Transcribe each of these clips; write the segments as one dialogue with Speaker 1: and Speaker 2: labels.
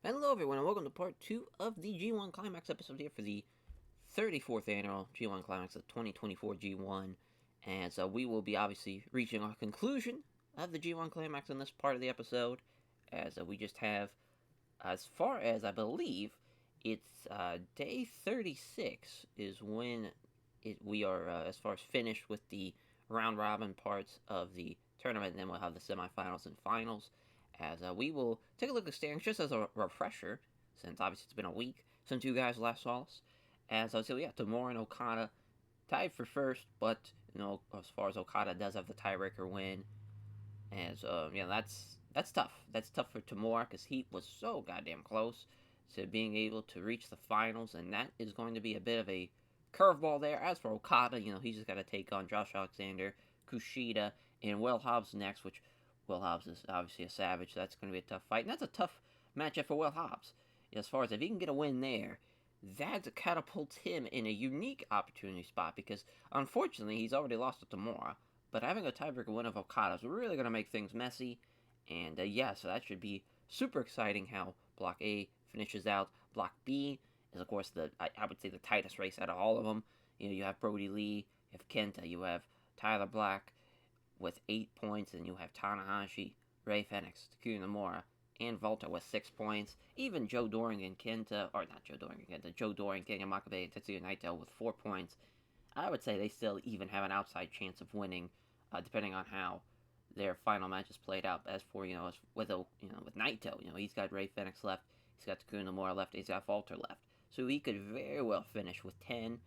Speaker 1: Hello everyone and welcome to part 2 of the G1 Climax episode here for the 34th annual G1 Climax of 2024 G1. And so we will be obviously reaching our conclusion of the G1 Climax in this part of the episode. As we just have, as far as I believe, it's day 36 is when we are as far as finished with the round robin parts of the tournament. And then we'll have the semifinals and finals. As we will take a look at the standings just as a refresher, since obviously it's been a week since you guys last saw us. As I said, yeah, Tamura and Okada tied for first, but as far as Okada does have the tiebreaker win, and that's tough. That's tough for Tamura because he was so goddamn close to being able to reach the finals, and that is going to be a bit of a curveball there. As for Okada, he's just got to take on Josh Alexander, Kushida, and Will Hobbs next, which Will Hobbs is obviously a savage, so that's going to be a tough fight. And that's a tough matchup for Will Hobbs. As far as if he can get a win there, that catapults him in a unique opportunity spot because, unfortunately, he's already lost to Tamura. But having a tiebreaker win of Okada is really going to make things messy. And so that should be super exciting how Block A finishes out. Block B is, of course, I would say the tightest race out of all of them. You have Brody Lee, you have Kenta, you have Tyler Black with 8 points, and you have Tanahashi, Ray Fenix, Takuya Nomura, and Volta with 6 points. Even Joe Doring and Kenta, or not Joe Doring and Kenta, Joe Doring, Kenya Makabe, and Tetsuya Naito with 4 points. I would say they still even have an outside chance of winning, depending on how their final matches played out. As for with Naito, he's got Ray Fenix left, he's got Takuya Nomura left, he's got Volta left, so he could very well finish with 10,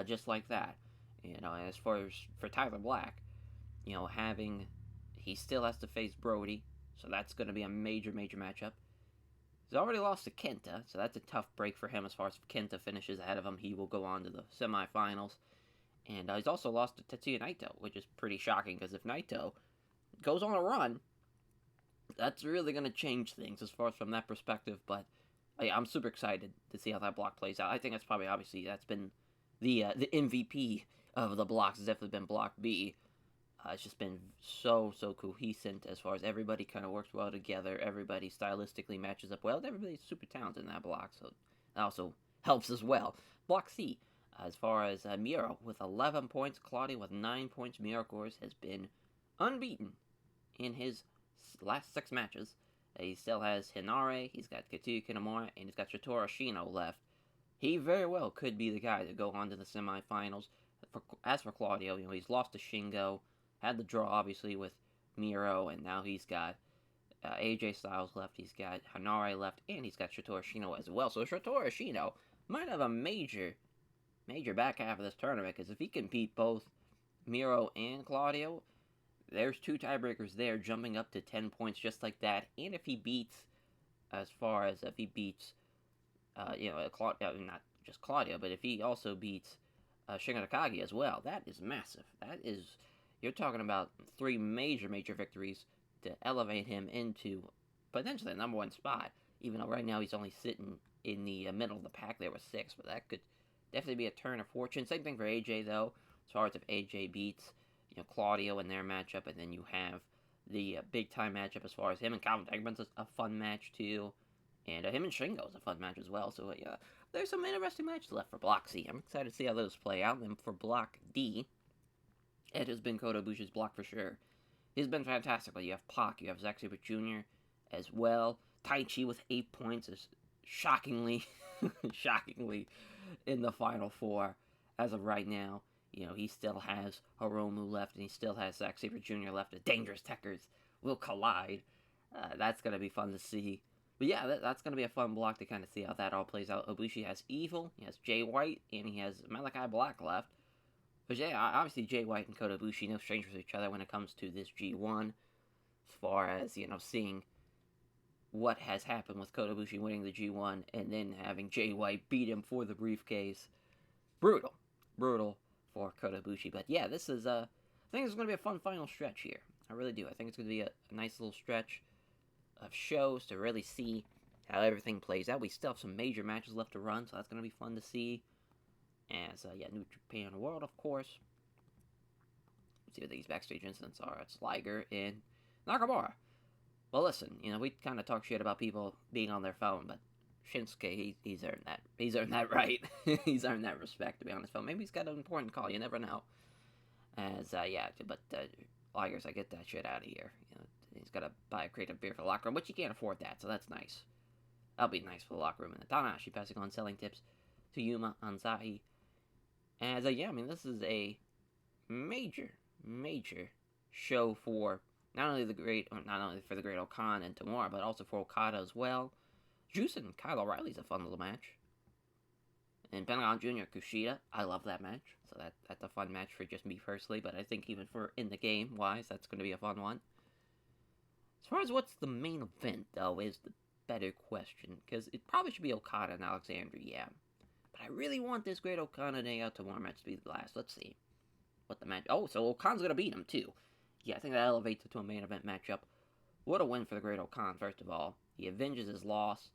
Speaker 1: just like that. As far as for Tyler Black, he still has to face Brody, so that's going to be a major matchup. He's already lost to Kenta, so that's a tough break for him. As far as if Kenta finishes ahead of him, he will go on to the semifinals. And he's also lost to Tetsuya Naito, which is pretty shocking, because if Naito goes on a run, that's really going to change things as far as from that perspective. But I'm super excited to see how that block plays out. I think that's probably, obviously, that's been the MVP of the blocks. Has definitely been Block B. It's just been so cohesive as far as everybody kind of works well together. Everybody stylistically matches up well. Everybody's super talented in that block, so that also helps as well. Block C, as far as Miro with 11 points, Claudio with 9 points. Miro, of course, has been unbeaten in his last 6 matches. He still has Hinare, he's got Katsuya Kinemura, and he's got Shotaro Ashino left. He very well could be the guy to go on to the semifinals. As for Claudio, he's lost to Shingo, had the draw, obviously, with Miro, and now he's got AJ Styles left, he's got Hanare left, and he's got Shotaro Ashino as well. So Shotaro Ashino might have a major back half of this tournament, because if he can beat both Miro and Claudio, there's 2 tiebreakers there, jumping up to 10 points just like that. And if he beats, Claudio, not just Claudio, but if he also beats Shingo Takagi as well, that is massive. You're talking about 3 major victories to elevate him into potentially the number 1 spot, even though right now he's only sitting in the middle of the pack there with 6, but that could definitely be a turn of fortune. Same thing for AJ, though, as far as if AJ beats Claudio in their matchup, and then you have the big-time matchup as far as him and Calvin Tankman's a fun match, too, and him and Shingo is a fun match as well, so there's some interesting matches left for Block C. I'm excited to see how those play out. And for Block D, it has been Kota Ibushi's block for sure. He's been fantastic. You have Pac, you have Zack Sabre Jr. as well. Taichi with 8 points is shockingly in the Final Four as of right now. He still has Hiromu left, and he still has Zack Sabre Jr. left. The Dangerous Techers will collide. That's going to be fun to see. But yeah, that's going to be a fun block to kind of see how that all plays out. Ibushi has Evil, he has Jay White, and he has Malachi Black left. But yeah, obviously Jay White and Kota Ibushi, no strangers to each other when it comes to this G1. As far as, seeing what has happened with Kota Ibushi winning the G1 and then having Jay White beat him for the briefcase. Brutal for Kota Ibushi. But yeah, I think this is going to be a fun final stretch here. I really do. I think it's going to be a nice little stretch of shows to really see how everything plays out. We still have some major matches left to run, so that's going to be fun to see. As, New Japan World, of course. Let's see what these backstage incidents are. It's Liger and Nakamura Well, listen, we kind of talk shit about people being on their phone, but Shinsuke, he's earned that. He's earned that right. He's earned that respect to be on his phone. Maybe he's got an important call. You never know. Yeah, but Liars, I get that shit out of here. He's got to buy a crate of beer for the locker room, but you can't afford that, so that's nice. That'll be nice for the locker room. And Tanahashi passing on selling tips to Yuma Anzahi. This is a major show for not only for the great Okan and Tamura, but also for Okada as well. Juice and Kyle O'Reilly's a fun little match. And Pentagon Jr. Kushida, I love that match. So that's a fun match for just me personally, but I think even for in the game wise, that's going to be a fun one. As far as what's the main event, though, is the better question, because it probably should be Okada and Alexander, yeah. But I really want this great Okada Naoya Tamura match to be the last. Let's see what the match. Oh, so Okan's gonna beat him too. Yeah, I think that elevates it to a main event matchup. What a win for the great Okan! First of all, he avenges his loss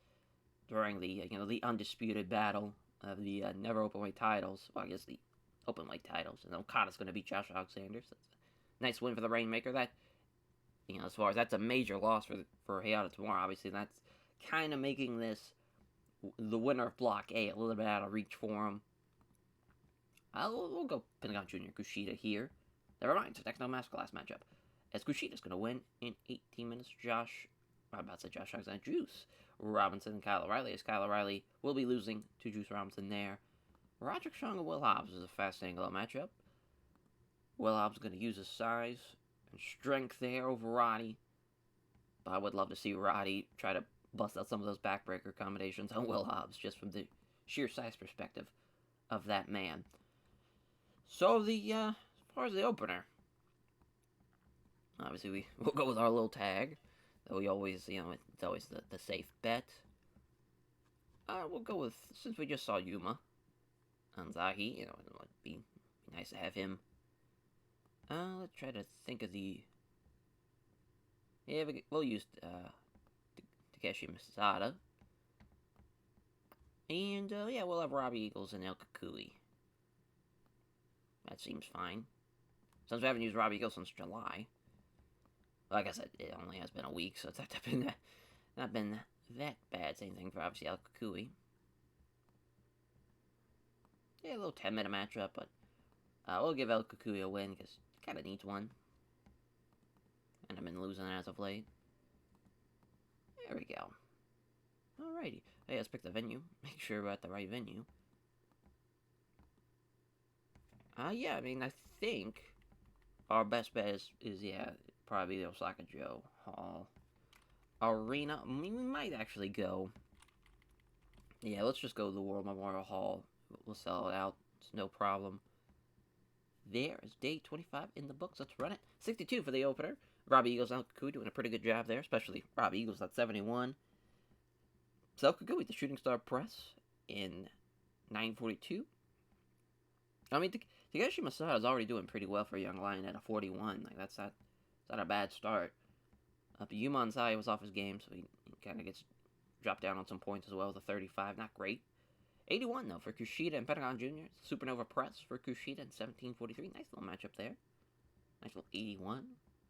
Speaker 1: during the undisputed battle of the never openweight titles. Well, I guess the openweight titles, and Okada's gonna beat Josh Alexander. So that's a nice win for the Rainmaker. That as far as that's a major loss for Hayata Tamura. Obviously, that's kind of making this the winner of Block A a little bit out of reach for him. We'll go Pentagon Jr. Kushida here. Never mind, it's a next no masterclass matchup. As Kushida's going to win in 18 minutes. Josh Alexander, Juice Robinson and Kyle O'Reilly. As Kyle O'Reilly will be losing to Juice Robinson there. Roderick Strong and Will Hobbs is a fast angle matchup. Will Hobbs is going to use his size and strength there over Roddy. But I would love to see Roddy try to bust out some of those backbreaker combinations on Will Hobbs, just from the sheer size perspective of that man. So as far as the opener, obviously we'll go with our little tag. That we always, it's always the safe bet. We'll go with, since we just saw Yuma Anzahi, it would be nice to have him. Let's try to think of the. Yeah, we'll use Takeshi Masada. And we'll have Robbie Eagles and El Kakui. That seems fine. Since we haven't used Robbie Eagles since July. Like I said, it only has been a week, so it's not been that bad. Same thing for obviously El Kakui. Yeah, a little 10-minute matchup, but we'll give El Kakui a win because he kind of needs one. And I've been losing as of late. There we go. Alrighty. Hey, let's pick the venue. Make sure we're at the right venue. I think our best bet is probably the Osaka Joe Hall Arena. We might actually go. Yeah, let's just go to the World Memorial Hall. We'll sell it out. It's no problem. There is day 25 in the books. Let's run it. 62 for the opener. Robbie Eagles and El Kakui doing a pretty good job there, especially Robbie Eagles at 71. So El Kakui with the Shooting Star Press in 942. Takeshi Masada is already doing pretty well for a young lion at a 41. That's not a bad start. But Yuma Anzahi was off his game, so he kind of gets dropped down on some points as well with a 35. Not great. 81, though, for Kushida and Pentagon Jr. Supernova Press for Kushida in 1743. Nice little matchup there. Nice little 81.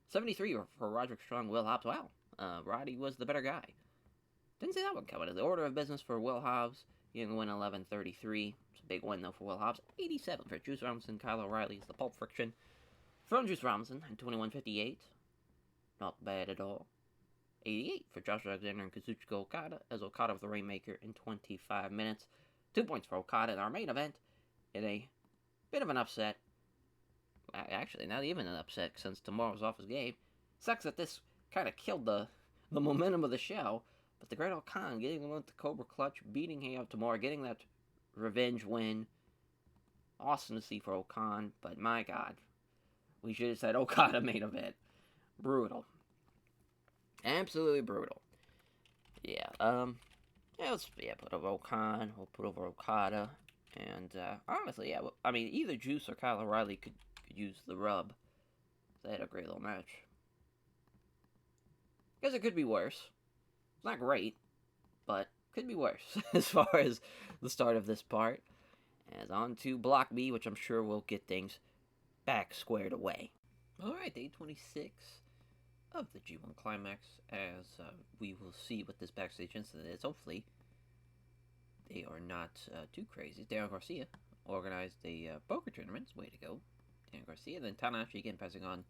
Speaker 1: 73 for Roderick Strong, Will Hobbs. Wow, Roddy was the better guy. Didn't see that one coming. The order of business for Will Hobbs. He can win 11:33. It's a big win, though, for Will Hobbs. 87 for Juice Robinson. Kyle O'Reilly is the Pulp Friction from Juice Robinson in 21:58. Not bad at all. 88 for Josh Alexander and Kazuchika Okada as Okada with the Rainmaker in 25 minutes. 2 points for Okada in our main event in a bit of an upset. Actually, not even an upset since tomorrow's off his game. Sucks that this kind of killed the momentum of the show. But the Great Okan getting him with the Cobra Clutch, beating Hayao Tamura, getting that revenge win. Awesome to see for Okan, but my God. We should have said Okada main event. Brutal. Absolutely brutal. Yeah, let's put over Okan, we'll put over Okada, and, honestly, either Juice or Kyle O'Reilly could use the rub. They had a great little match. Because it could be worse. It's not great, but could be worse as far as the start of this part. As on to Block B, which I'm sure will get things back squared away. Alright, day 26 of the G1 Climax, as we will see what this backstage incident is. Hopefully, they are not too crazy. Daniel Garcia organized a poker tournament. Way to go, Daniel Garcia. Then Tanahashi again passing on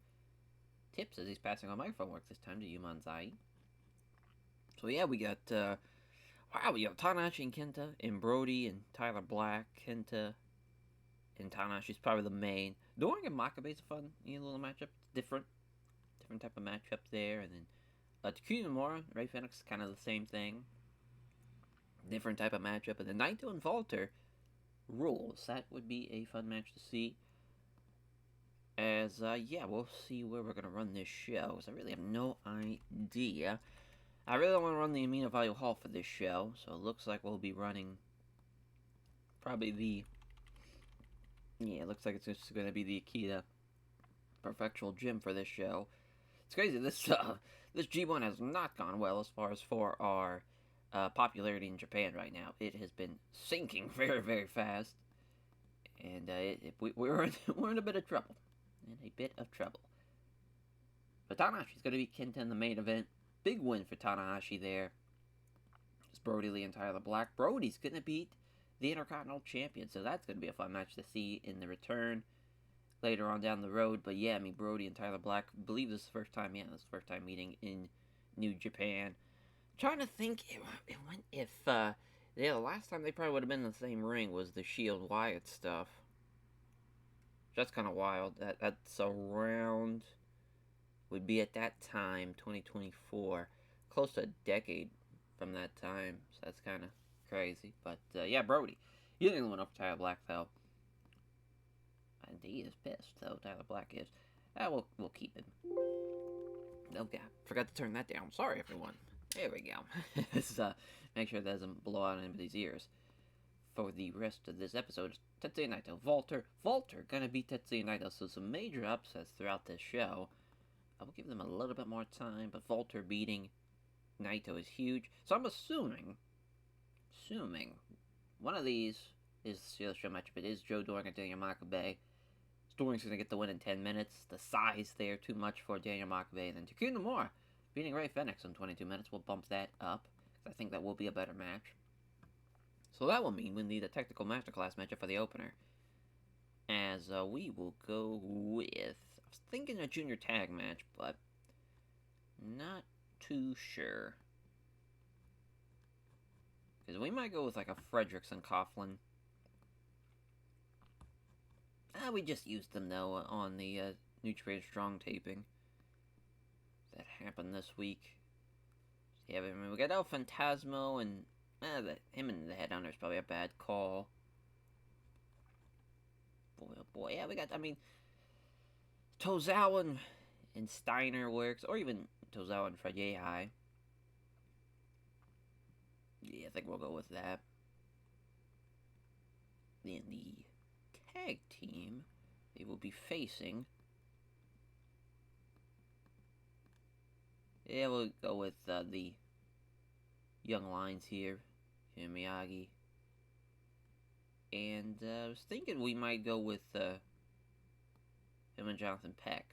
Speaker 1: tips as he's passing on microphone work this time to Yumanzai. So yeah, we got we got Tanahashi and Kenta, and Brody and Tyler Black. Kenta and Tanahashi's probably the main. Doring and Makabe's a fun little matchup. Different type of matchup there. And then TEW and Nomura, Ray Phoenix, kind of the same thing. Different type of matchup. And then Naito and Walter rules. That would be a fun match to see. As, we'll see where we're going to run this show. So I really have no idea. I really don't want to run the Amino Value Hall for this show. So it looks like we'll be running probably the... Yeah, it looks like it's just going to be the Akita Perfectual Gym for this show. It's crazy. This G1 has not gone well as far as for our popularity in Japan right now. It has been sinking very, very fast. And we're in a bit of trouble. But Tanahashi's going to be Kenta in the main event. Big win for Tanahashi there. It's Brody Lee and Tyler Black. Brody's going to beat the Intercontinental Champion, so that's going to be a fun match to see in the return later on down the road. But yeah, I mean, Brody and Tyler Black, I believe this is the first time, this is the first time meeting in New Japan. I'm trying to think if the last time they probably would have been in the same ring was the Shield Wyatt stuff. That's kind of wild. That's around, would be at that time, 2024, close to a decade from that time, so that's kind of crazy. But yeah, Brody, he didn't win up for Tyler Black though, and he is pissed though. Tyler Black is. We'll keep him. Okay, forgot to turn that down. Sorry, everyone. There we go. Let's make sure that doesn't blow out anybody's ears. For the rest of this episode, Tetsuya Naito, Walter gonna beat Tetsuya Naito. So some major upsets throughout this show. I will give them a little bit more time, but Walter beating Naito is huge. So I'm assuming one of these is the show matchup. It is Joe Doring and Daniel Makabe. Doring's going to get the win in 10 minutes. The size there, too much for Daniel Makabe. And then TEW Nomura beating Ray Phoenix in 22 minutes. We'll bump that up. I think that will be a better match. So that will mean we need a technical masterclass matchup for the opener. As we will go with... I was thinking a junior tag match, but not too sure. Because we might go with like a Fredericks and Coughlin. We just used them though on the New Japan Strong taping that happened this week. Yeah, I mean, we got El Phantasmo and him and the Headhunter is probably a bad call. Boy, oh boy, yeah, we got. I mean, Tozawa and Steiner works, or even Tozawa and Fred Yehai. Yeah, I think we'll go with that. Then the tag team, they will be facing. Yeah, we'll go with the Young Lions here, Miyagi. And I was thinking we might go with him and Jonathan Peck.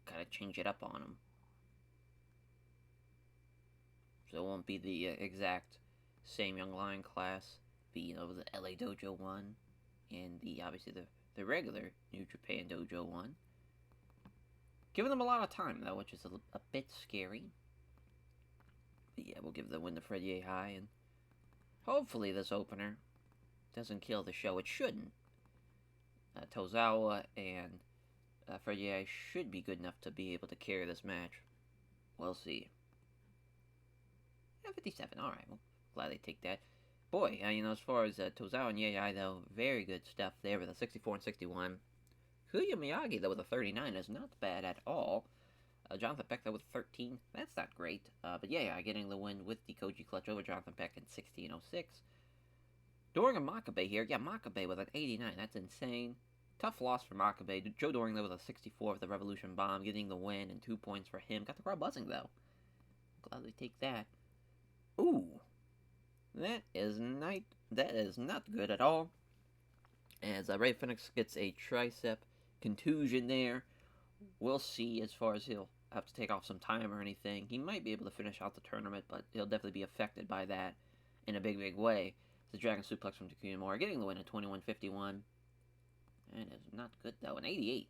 Speaker 1: Kind of change it up on him. So it won't be the exact same Young Lion class. Be, the LA Dojo one. And obviously the regular New Japan Dojo one. Giving them a lot of time, though, which is a bit scary. But yeah, we'll give the win to Fred Yehai, and hopefully this opener doesn't kill the show. It shouldn't. Tozawa and Fred Yehai should be good enough to be able to carry this match. We'll see. Yeah, 57, alright, well, glad they take that. Boy, as far as Tozawa and Yehai, though, very good stuff there with a 64 and 61. Kuya Miyagi, though, with a 39 is not bad at all. Jonathan Peck, though, with 13. That's not great. But yeah, getting the win with the Koji Clutch over Jonathan Peck in 16:06. Doring and Makabe here. Yeah, Makabe with an 89. That's insane. Tough loss for Makabe. Joe Doring, though, with a 64 of the Revolution Bomb, getting the win and 2 points for him. Got the crowd buzzing, though. Glad they take that. Ooh. That is not good at all. As Ray Phoenix gets a tricep contusion there. We'll see as far as he'll have to take off some time or anything. He might be able to finish out the tournament, but he'll definitely be affected by that in a big, big way. The Dragon Suplex from Takuya getting the win at 21:51. And it's not good, though. An 88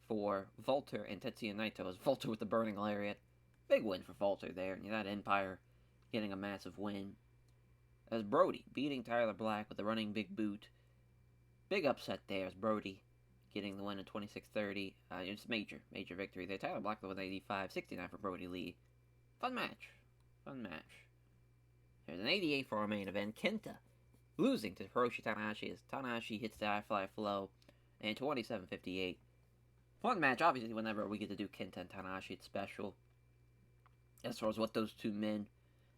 Speaker 1: for Volter and Tetsuya Naito as Volter with the Burning Lariat. Big win for Volter there. And that Empire getting a massive win. As Brody beating Tyler Black with the running big boot. Big upset there as Brody getting the win at 26:30. It's major victory there. Tyler Black with 85-69 for Brody Lee. Fun match. There's an 88 for our main event. Kenta losing to Hiroshi Tanahashi as Tanahashi hits the high fly flow. And 27:58. Fun match. Obviously, whenever we get to do Kenta and Tanahashi, it's special. As far as what those two men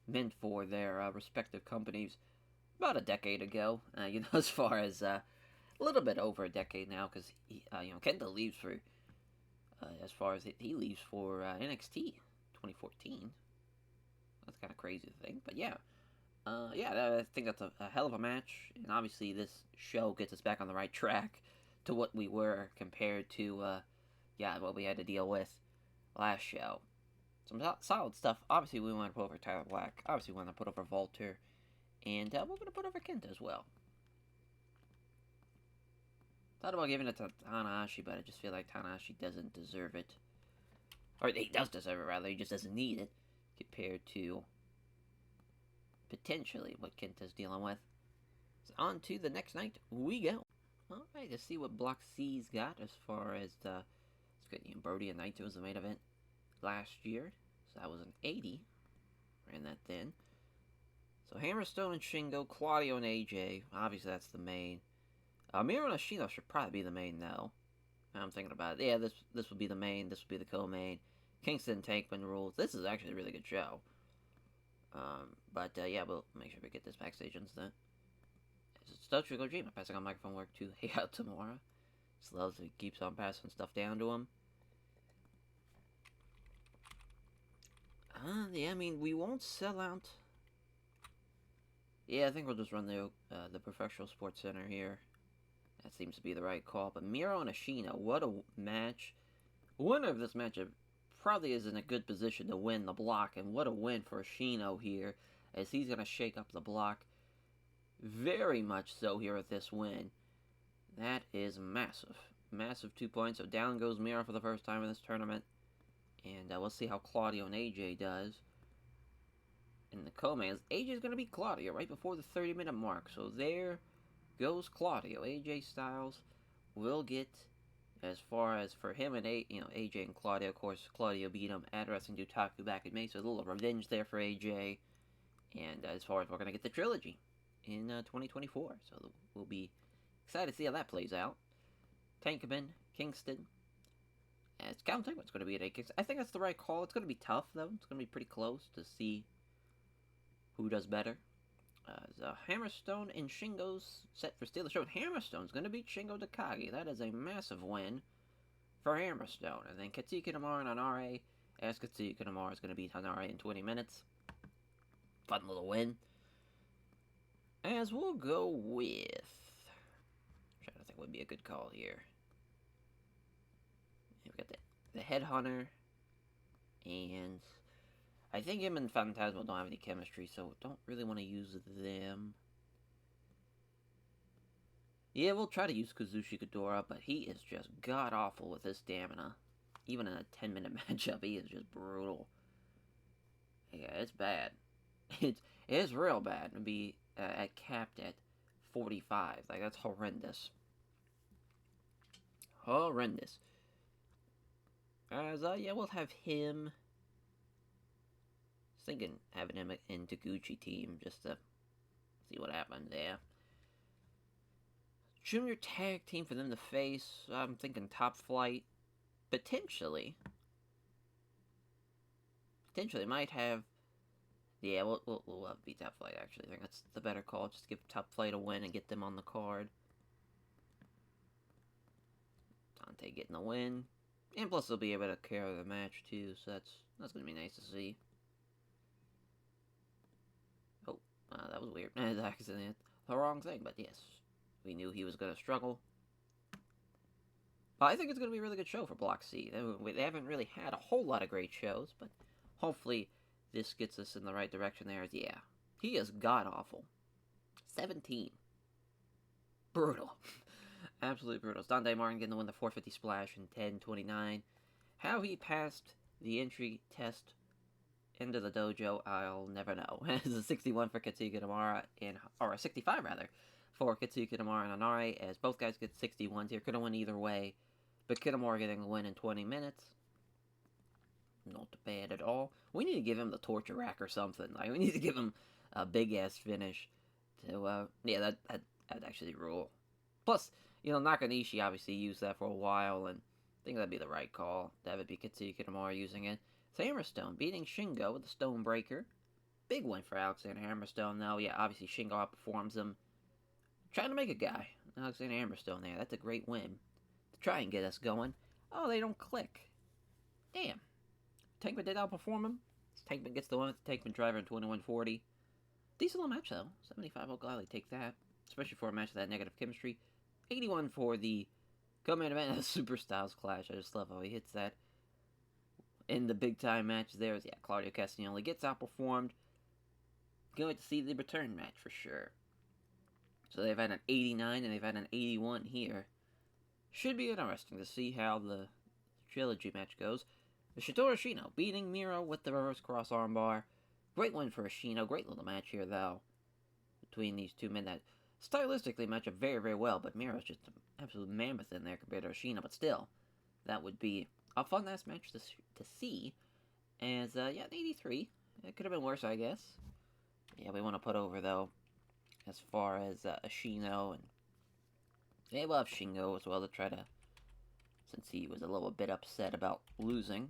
Speaker 1: meant for their respective companies about a decade ago. As far as a little bit over a decade now, because Kenta leaves for as far as he leaves for NXT 2014. That's kind of crazy to think, but yeah. I think that's a hell of a match, and obviously this show gets us back on the right track to what we were compared to, what we had to deal with last show. Some solid stuff. Obviously, we want to put over Tyler Black. Obviously, we want to put over Volter, and we're going to put over Kenta as well. Thought about giving it to Tanahashi, but I just feel like Tanahashi doesn't deserve it. Or he does deserve it, rather. He just doesn't need it compared to potentially what Kenta's dealing with. So on to the next night we go. Alright, let's see what Block C's got as far as Brody and Naito was the main event last year. So that was an 80. Ran that then. So Hammerstone and Shingo, Claudio and AJ. Obviously that's the main. Miro and Ashino should probably be the main though. I'm thinking about it. Yeah, this would be the main. This would be the co-main. Kingston Tankman rules. This is actually a really good show. We'll make sure we get this backstage incident. It's Dutch Kojima passing on microphone work to Heihachi Tamura. Just loves he keeps on passing stuff down to him. We won't sell out. Yeah, I think we'll just run the Professional Sports Center here. That seems to be the right call. But Miro and Ashino, what a match. Winner of this matchup probably is in a good position to win the block. And what a win for Ashino here, as he's going to shake up the block very much so here with this win. That is massive. Massive 2 points. So down goes Miro for the first time in this tournament. And we'll see how Claudio and AJ does. In the co-mains, AJ's going to beat Claudio right before the 30-minute mark. So there goes Claudio. AJ Styles will get, as far as for him and AJ and Claudio, of course, Claudio beat him at Wrestling Dutaku back in May, so a little revenge there for AJ. And as far as we're going to get the trilogy in 2024, so we'll be excited to see how that plays out. Tankman, Kingston. It's counting what's going to be at 8 kicks. I think that's the right call. It's going to be tough, though. It's going to be pretty close to see who does better. Hammerstone and Shingo's set for Steal the Show. Hammerstone's going to beat Shingo Takagi. That is a massive win for Hammerstone. And then Katsuki Nomura and Hanare, as Katsuki Nomura is going to beat Hanare in 20 minutes. Fun little win. As we'll go with... I'm trying to think what would be a good call here. We've got the Headhunter, and I think him and Phantasmo don't have any chemistry, so don't really want to use them. Yeah, we'll try to use Kazushi Ghidorah, but he is just god-awful with his stamina. Even in a 10-minute matchup, he is just brutal. Yeah, it's bad. It is real bad to be capped at 45. Like, that's horrendous. Horrendous. As, we'll have him. I was thinking having him in Taguchi team just to see what happens there. Junior tag team for them to face. I'm thinking Top Flight. Potentially might have. Yeah, we'll have beat Top Flight, actually. I think that's the better call. Just give Top Flight a win and get them on the card. Dante getting the win. And plus they'll be able to carry the match too, so that's gonna be nice to see. Oh, that was weird. Accident. The wrong thing, but yes. We knew he was gonna struggle. I think it's going to be a really good show for Block C. They haven't really had a whole lot of great shows, but hopefully this gets us in the right direction there. Yeah, he is god-awful. 17. Brutal. Absolutely brutal. Dante Martin getting the win, the 450 splash in 10:29. How he passed the entry test into the dojo, I'll never know. It's a 61 for Katsuki Nomura, or a 65 rather, for Katsuki Nomura and Anare, as both guys get 61s here. Could have won either way, but Kitamura getting the win in 20 minutes. Not bad at all. We need to give him the torture rack or something. Like, we need to give him a big ass finish. Yeah, that'd actually rule. Plus, Nakanishi obviously used that for a while, and I think that'd be the right call. That would be Katsuki Kitamura using it. Hammerstone beating Shingo with the Stonebreaker. Big win for Alexander Hammerstone, though. Yeah, obviously Shingo outperforms him. Trying to make a guy. Alexander Hammerstone there. That's a great win. To try and get us going. Oh, they don't click. Damn. Tankman did outperform him. Tankman gets the win with the Tankman driver in 21:40. Decent little match, though. 75, I'll gladly take that. Especially for a match of that negative chemistry. 81 for the co-main event, a Super Styles Clash. I just love how he hits that. In the big time match there, yeah, Claudio Castagnoli gets outperformed. Can't wait to see the return match for sure. So they've had an 89 and they've had an 81 here. Should be interesting to see how the trilogy match goes. Shitoro Ashino beating Miro with the reverse cross armbar. Great win for Ashino. Great little match here, though, between these two men that stylistically match up very, very well. But Miro's just an absolute mammoth in there compared to Ashino. But still, that would be a fun last match to see. As, yeah, an 83. It could have been worse, I guess. Yeah, we want to put over, though, as far as Ashino. And yeah, we'll have Shingo as well to try to, since he was a little bit upset about losing.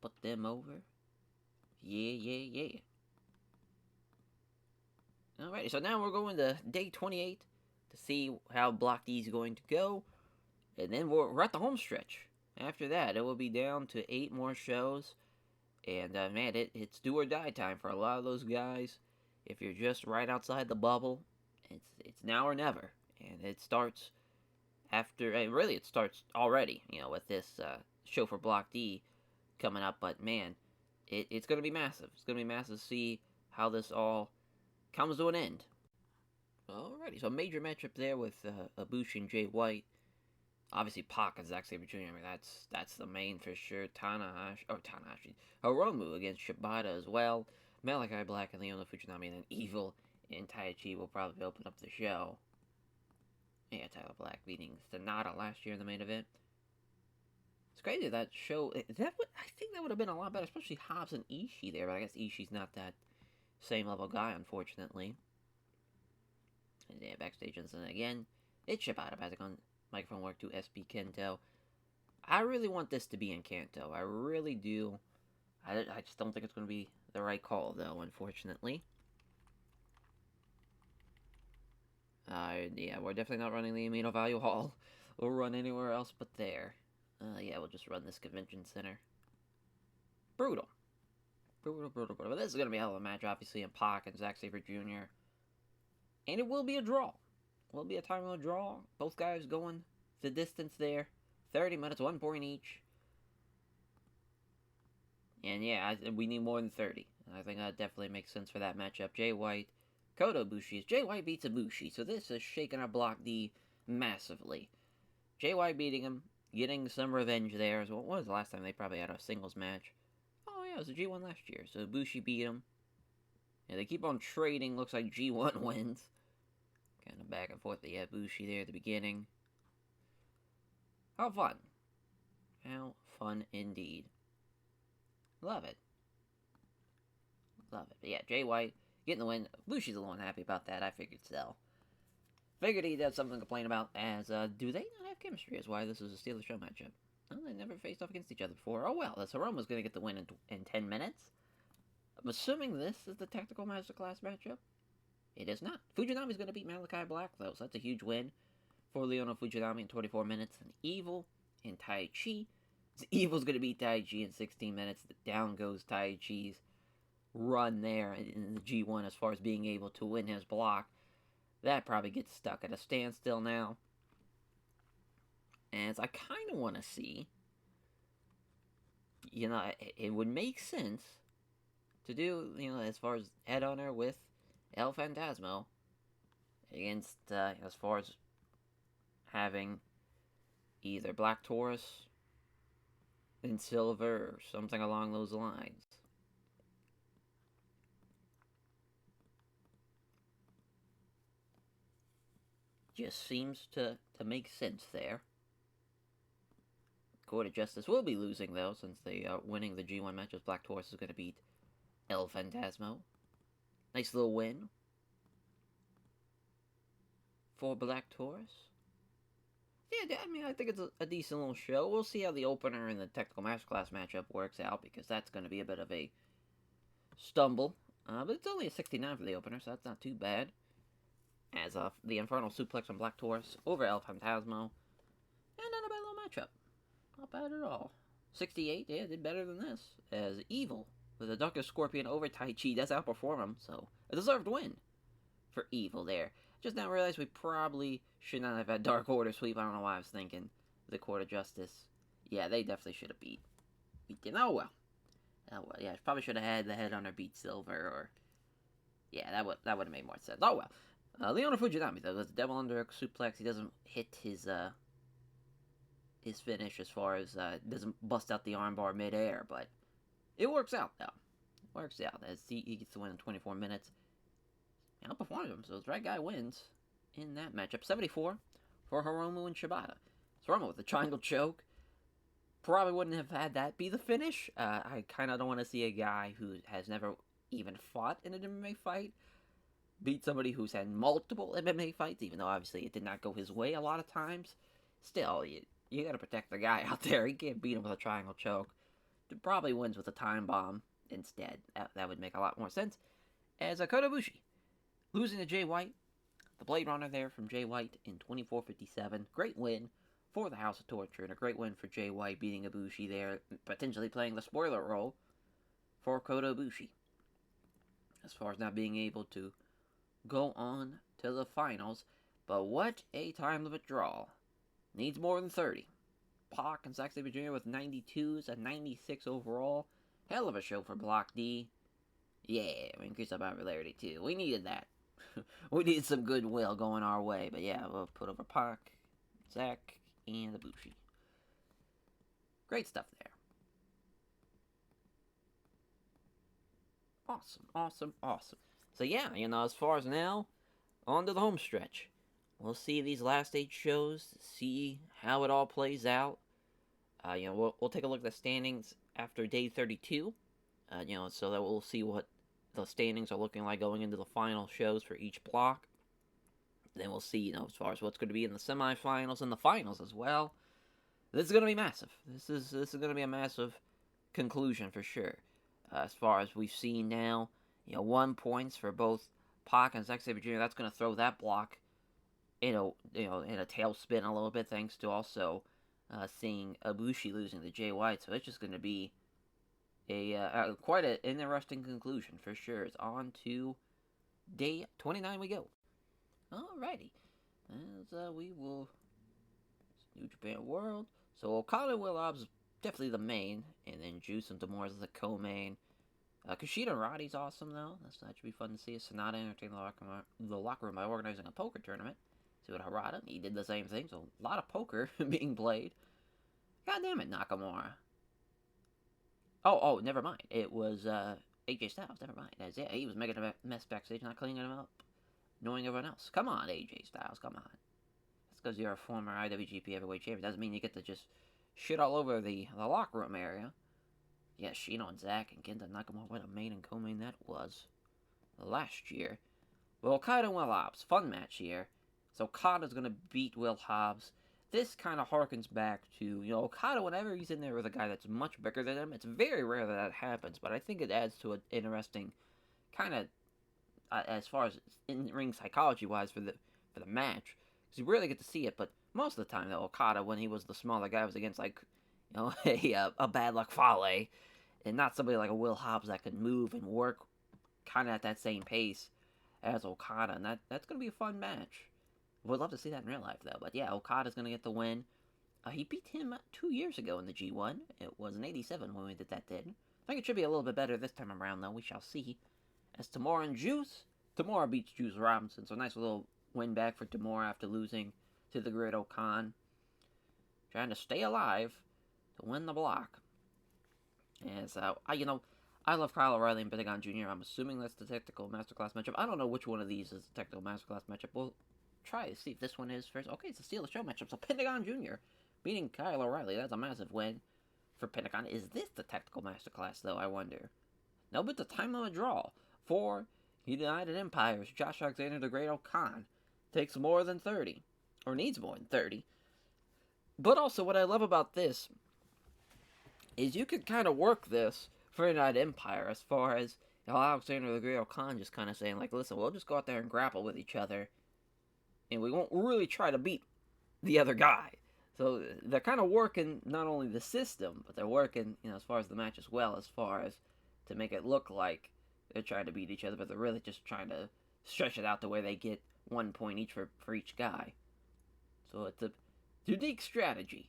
Speaker 1: Put them over. Yeah. Alrighty, so now we're going to day 28 to see how Block D is going to go. And then we're at the home stretch. After that, it will be down to 8 more shows. And, man, it's do or die time for a lot of those guys. If you're just right outside the bubble, it's now or never. And it starts after, really it starts already, with this show for Block D coming up. But, man, it's going to be massive. It's going to be massive to see how this all comes to an end. Alrighty, so a major matchup there with Ibushi and Jay White. Obviously, Pac and Zack Sabre Jr. I mean, that's the main for sure. Tanahashi. Hiromu against Shibata as well. Malachi Black and Leona Fujinami, and then Evil and Taichi will probably open up the show. Yeah, Tyler Black beating Sonata last year in the main event. It's crazy that show. I think that would have been a lot better, especially Hobbs and Ishii there. But I guess Ishii's not that same level guy, unfortunately. And yeah, backstage incident again. It's Shibata back on microphone work to SB Kento. I really want this to be in Kanto. I really do. I just don't think it's going to be the right call, though, unfortunately. Yeah, we're definitely not running the Amino Value Hall. We'll run anywhere else but there. Yeah, we'll just run this convention center. Brutal. But this is going to be a hell of a match, obviously, in Pac and Zack Sabre Jr. And it will be a draw. Will be a time of a draw. Both guys going the distance there. 30 minutes, 1 point each. And yeah, we need more than 30. I think that definitely makes sense for that matchup. Jay White, Kota Ibushi. Jay White beats Ibushi, so this is shaking our Block D massively. Jay White beating him, getting some revenge there. So what was the last time they probably had a singles match? Oh yeah, it was the G1 last year. So Ibushi beat him. Yeah, they keep on trading. Looks like G1 wins. Kind of back and forth. Yeah, Ibushi there at the beginning. How fun. How fun indeed. Love it. But yeah, Jay White getting the win. Bushi's a little unhappy about that. I figured so. Figured he'd have something to complain about, as, do they not have chemistry? Is why this is a Steal the Show matchup. Oh, they never faced off against each other before. Oh well, this Hiromu's going to get the win in 10 minutes. I'm assuming this is the Tactical Masterclass matchup. It is not. Fujinami's going to beat Malachi Black, though, so that's a huge win for Leona Fujinami in 24 minutes. And Evil and Taichi. Evil's going to beat Taichi in 16 minutes. Down goes Taichi's run there in the G1 as far as being able to win his block. that probably gets stuck at a standstill now. As I kind of want to see, it would make sense to do, as far as head honor with El Phantasmo against, as far as having either Black Taurus in silver or something along those lines. Just seems to make sense there. Court of Justice will be losing, though, since they are winning the G1 matches. Black Taurus is going to beat El Phantasmo. Nice little win for Black Taurus. Yeah, I mean, I think it's a decent little show. We'll see how the opener and the technical masterclass matchup works out, because that's going to be a bit of a stumble. But it's only a 69 for the opener, so that's not too bad. As the Infernal Suplex on Black Taurus over El Phantasmo. And not a bad little matchup. Not bad at all. 68, yeah, did better than this. As Evil, with a Dr. Scorpion over Tai Chi, does outperform him, so a deserved win for Evil there. Just now realized we probably should not have had Dark Order sweep. I don't know why I was thinking the Court of Justice. Yeah, they definitely should have beat. Oh well. Yeah, probably should have had the headhunter beat Silver, or yeah, that would have made more sense. Oh well. Leona Fujinami though, with the Devil Under Suplex, he doesn't hit his finish as far as doesn't bust out the armbar midair, but it works out though. It works out as he gets to win in 24 minutes. Outperformed him, so the right guy wins in that matchup. 74 for Hiromu and Shibata. So Hiromu with the triangle choke. Probably wouldn't have had that be the finish. I kind of don't want to see a guy who has never even fought in an MMA fight beat somebody who's had multiple MMA fights, even though obviously it did not go his way a lot of times. Still, you got to protect the guy out there. He can't beat him with a triangle choke. He probably wins with a time bomb instead. That would make a lot more sense. As Kota Ibushi losing to Jay White, the Blade Runner there from Jay White in 24:57. Great win for the House of Torture, and a great win for Jay White beating Ibushi there, potentially playing the spoiler role for Kota Ibushi, as far as not being able to go on to the finals. But what a time limit draw. Needs more than 30. Pac and Zack Sabre Jr. with 92s and 96 overall. Hell of a show for Block D. Yeah, we increased our popularity too. We needed that. We needed some goodwill going our way. But yeah, we'll put over Pac, Zack, and Ibushi. Great stuff there. Awesome. So yeah, as far as now, on to the home stretch. We'll see these last 8 shows, see how it all plays out. We'll take a look at the standings after day 32. So that we'll see what the standings are looking like going into the final shows for each block. Then we'll see, as far as what's going to be in the semifinals and the finals as well. This is going to be massive. This is going to be a massive conclusion for sure. As far as we've seen now, 1 points for both Pac and Zack Sabre Jr. That's going to throw that block in a tailspin a little bit, thanks to also seeing Ibushi losing to Jay White. So it's just going to be quite an interesting conclusion for sure. It's on to day 29 we go. Alrighty. As we will... New Japan World. So Okada and Will Hobbs definitely the main, and then Juice and Demore is the co-main. Kushida and Roddy's awesome though. That should be fun to see. Sonata entertained the locker room by organizing a poker tournament. See what Harada, he did the same thing, so a lot of poker being played. God damn it, Nakamura. Oh, never mind. It was AJ Styles, never mind. Yeah, he was making a mess backstage, not cleaning him up, knowing everyone else. Come on, AJ Styles, come on. That's because you're a former IWGP Heavyweight Champion. Doesn't mean you get to just shit all over the locker room area. Yeah, Shino and Zack and Kenta Nakamura, what a main and co-main that was last year. Well, Okada and Will Hobbs, fun match here. So Okada's going to beat Will Hobbs. This kind of harkens back to, Okada, whenever he's in there with a guy that's much bigger than him, it's very rare that happens, but I think it adds to an interesting kind of, as far as in-ring psychology-wise for the match, because you rarely get to see it, but most of the time, though, Okada, when he was the smaller guy, was against, a Bad Luck Fale, and not somebody like a Will Hobbs that could move and work kind of at that same pace as Okada, and that's going to be a fun match. Would love to see that in real life, though. But yeah, Okada's going to get the win. He beat him 2 years ago in the G1. It was in '87 when we did that, I think it should be a little bit better this time around, though. We shall see. As Tamura and Juice, Tamura beats Juice Robinson, so a nice little win back for Tamura after losing to the Great Okan. Trying to stay alive to win the block. As, I love Kyle O'Reilly and Pentagon Jr. I'm assuming that's the Technical Masterclass matchup. I don't know which one of these is the Technical Masterclass matchup. We'll try to see if this one is first. Okay, it's a Steal the Show matchup. So Pentagon Jr. beating Kyle O'Reilly. That's a massive win for Pentagon. Is this the Technical Masterclass, though, I wonder? No, but the time limit draw for United Empires. Josh Alexander, the Great Okan, takes more than 30. Or needs more than 30. But also, what I love about this is you can kind of work this for United Empire as far as Alexander the Great Okan just kind of saying, like, listen, we'll just go out there and grapple with each other, and we won't really try to beat the other guy. So they're kind of working not only the system, but they're working, as far as the match as well, as far as to make it look like they're trying to beat each other, but they're really just trying to stretch it out to where they get 1 point each for each guy. So it's a unique strategy.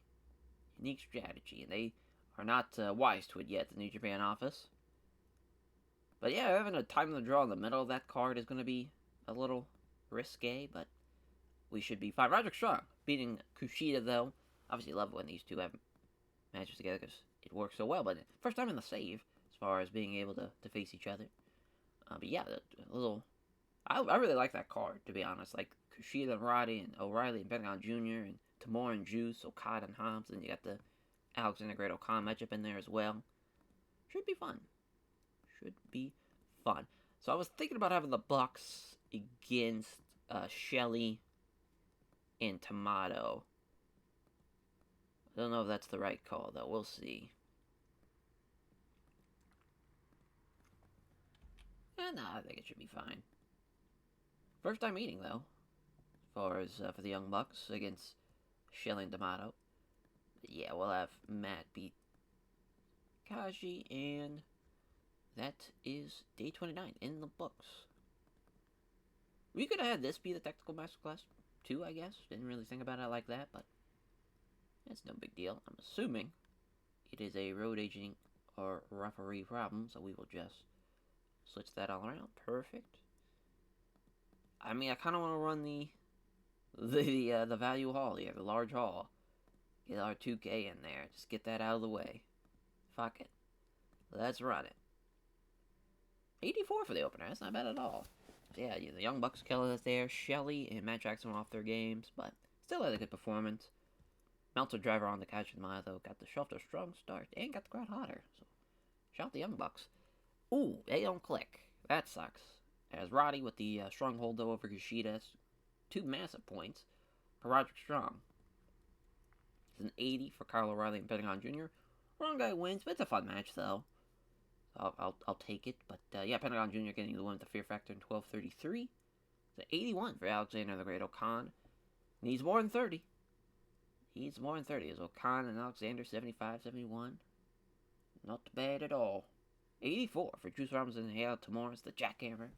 Speaker 1: And they are not wise to it yet, the New Japan office. But yeah, having a time to draw in the middle of that card is going to be a little risque, but we should be fine. Roderick Strong beating Kushida, though. Obviously, love when these two have matches together because it works so well, but first time in the save as far as being able to face each other. But yeah, I really like that card, to be honest. Like Kushida and Roddy and O'Reilly and Pentagon Jr. and Tamura and Juice, Okada and Hobbs, and you got the Alexander Great Okan matchup in there as well. Should be fun. So I was thinking about having the Bucks against Shelly and Tomato. I don't know if that's the right call, though. We'll see. No, I think it should be fine. First time meeting, though, as far as for the Young Bucks against Shelly and Tomato. But yeah, we'll have Matt beat Kaji, and that is day 29 in the books. We could have had this be the Technical Masterclass too, I guess. Didn't really think about it like that, but it's no big deal. I'm assuming it is a road agent or referee problem, so we will just switch that all around. Perfect. I mean, I kind of want to run the value hall here, the large hall. Get our 2K in there. Just get that out of the way. Fuck it. Let's run it. 84 for the opener. That's not bad at all. So yeah, the Young Bucks killing us there. Shelly and Matt Jackson went off their games, but still had a good performance. Meltzer driver on the couch with Maya, though. Got the shelter strong start and got the crowd hotter. So shout the Young Bucks. Ooh, they don't click. That sucks. As Roddy with the stronghold, though, over Kushida. 2 massive points for Roderick Strong. It's an 80 for Kyle O'Reilly and Pentagon Jr. Wrong guy wins, but it's a fun match, though. So I'll take it. But yeah, Pentagon Jr. getting the win with the Fear Factor in 12:33. It's an 81 for Alexander the Great Okan. Needs more than 30. As Okan and Alexander 75-71. Not bad at all. 84 for Juice Robinson and Hale Tamura. The jackhammer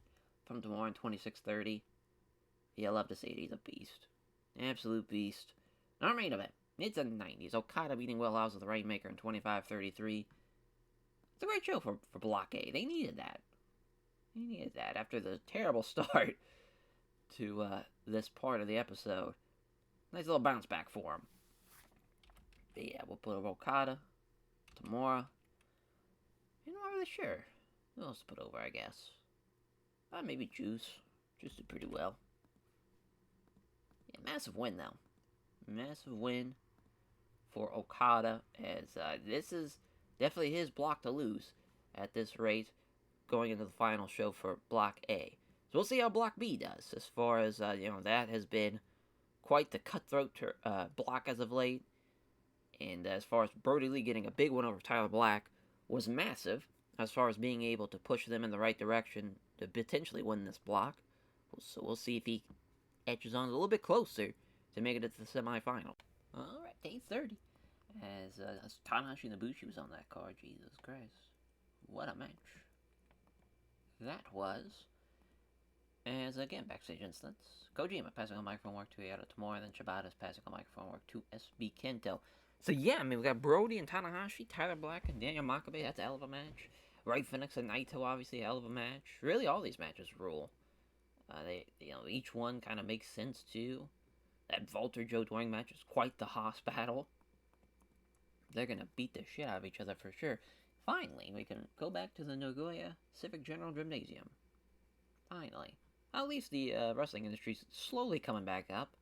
Speaker 1: from Tamura in 26:30. Yeah, I love to see it. He's a beast. Absolute beast. Our main event. It's a 90s. Okada beating Will House with the Rainmaker in 25:33. It's a great show for Block A. They needed that. After the terrible start to this part of the episode. Nice little bounce back for him. But yeah, we'll put over Okada, Tamura. I'm not really sure. Who else to put over, I guess? Maybe Juice. Juice did pretty well. Yeah, massive win, though. Massive win for Okada, as this is definitely his block to lose at this rate going into the final show for Block A. So we'll see how Block B does, as far as, that has been quite the cutthroat block as of late. And as far as Brody Lee getting a big one over Tyler Black was massive, as far as being able to push them in the right direction to potentially win this block. So we'll see if he edges on a little bit closer to make it to the semifinal. Alright, day 30. As Tanahashi and Ibushi was on that card. Jesus Christ. What a match that was. As again, backstage incidents. Kojima passing on microphone work to Yada Tamura, then Shibata's passing on microphone work to SB Kento. So yeah, I mean, we got Brody and Tanahashi, Tyler Black and Daniel Makabe, that's a hell of a match. Ray Phoenix and Naito, obviously, a hell of a match. Really, all these matches rule. Each one kind of makes sense, too. That Walter Joe Doering match is quite the Haas battle. They're gonna beat the shit out of each other for sure. Finally, we can go back to the Nagoya Civic General Gymnasium. Finally. At least the wrestling industry's slowly coming back up.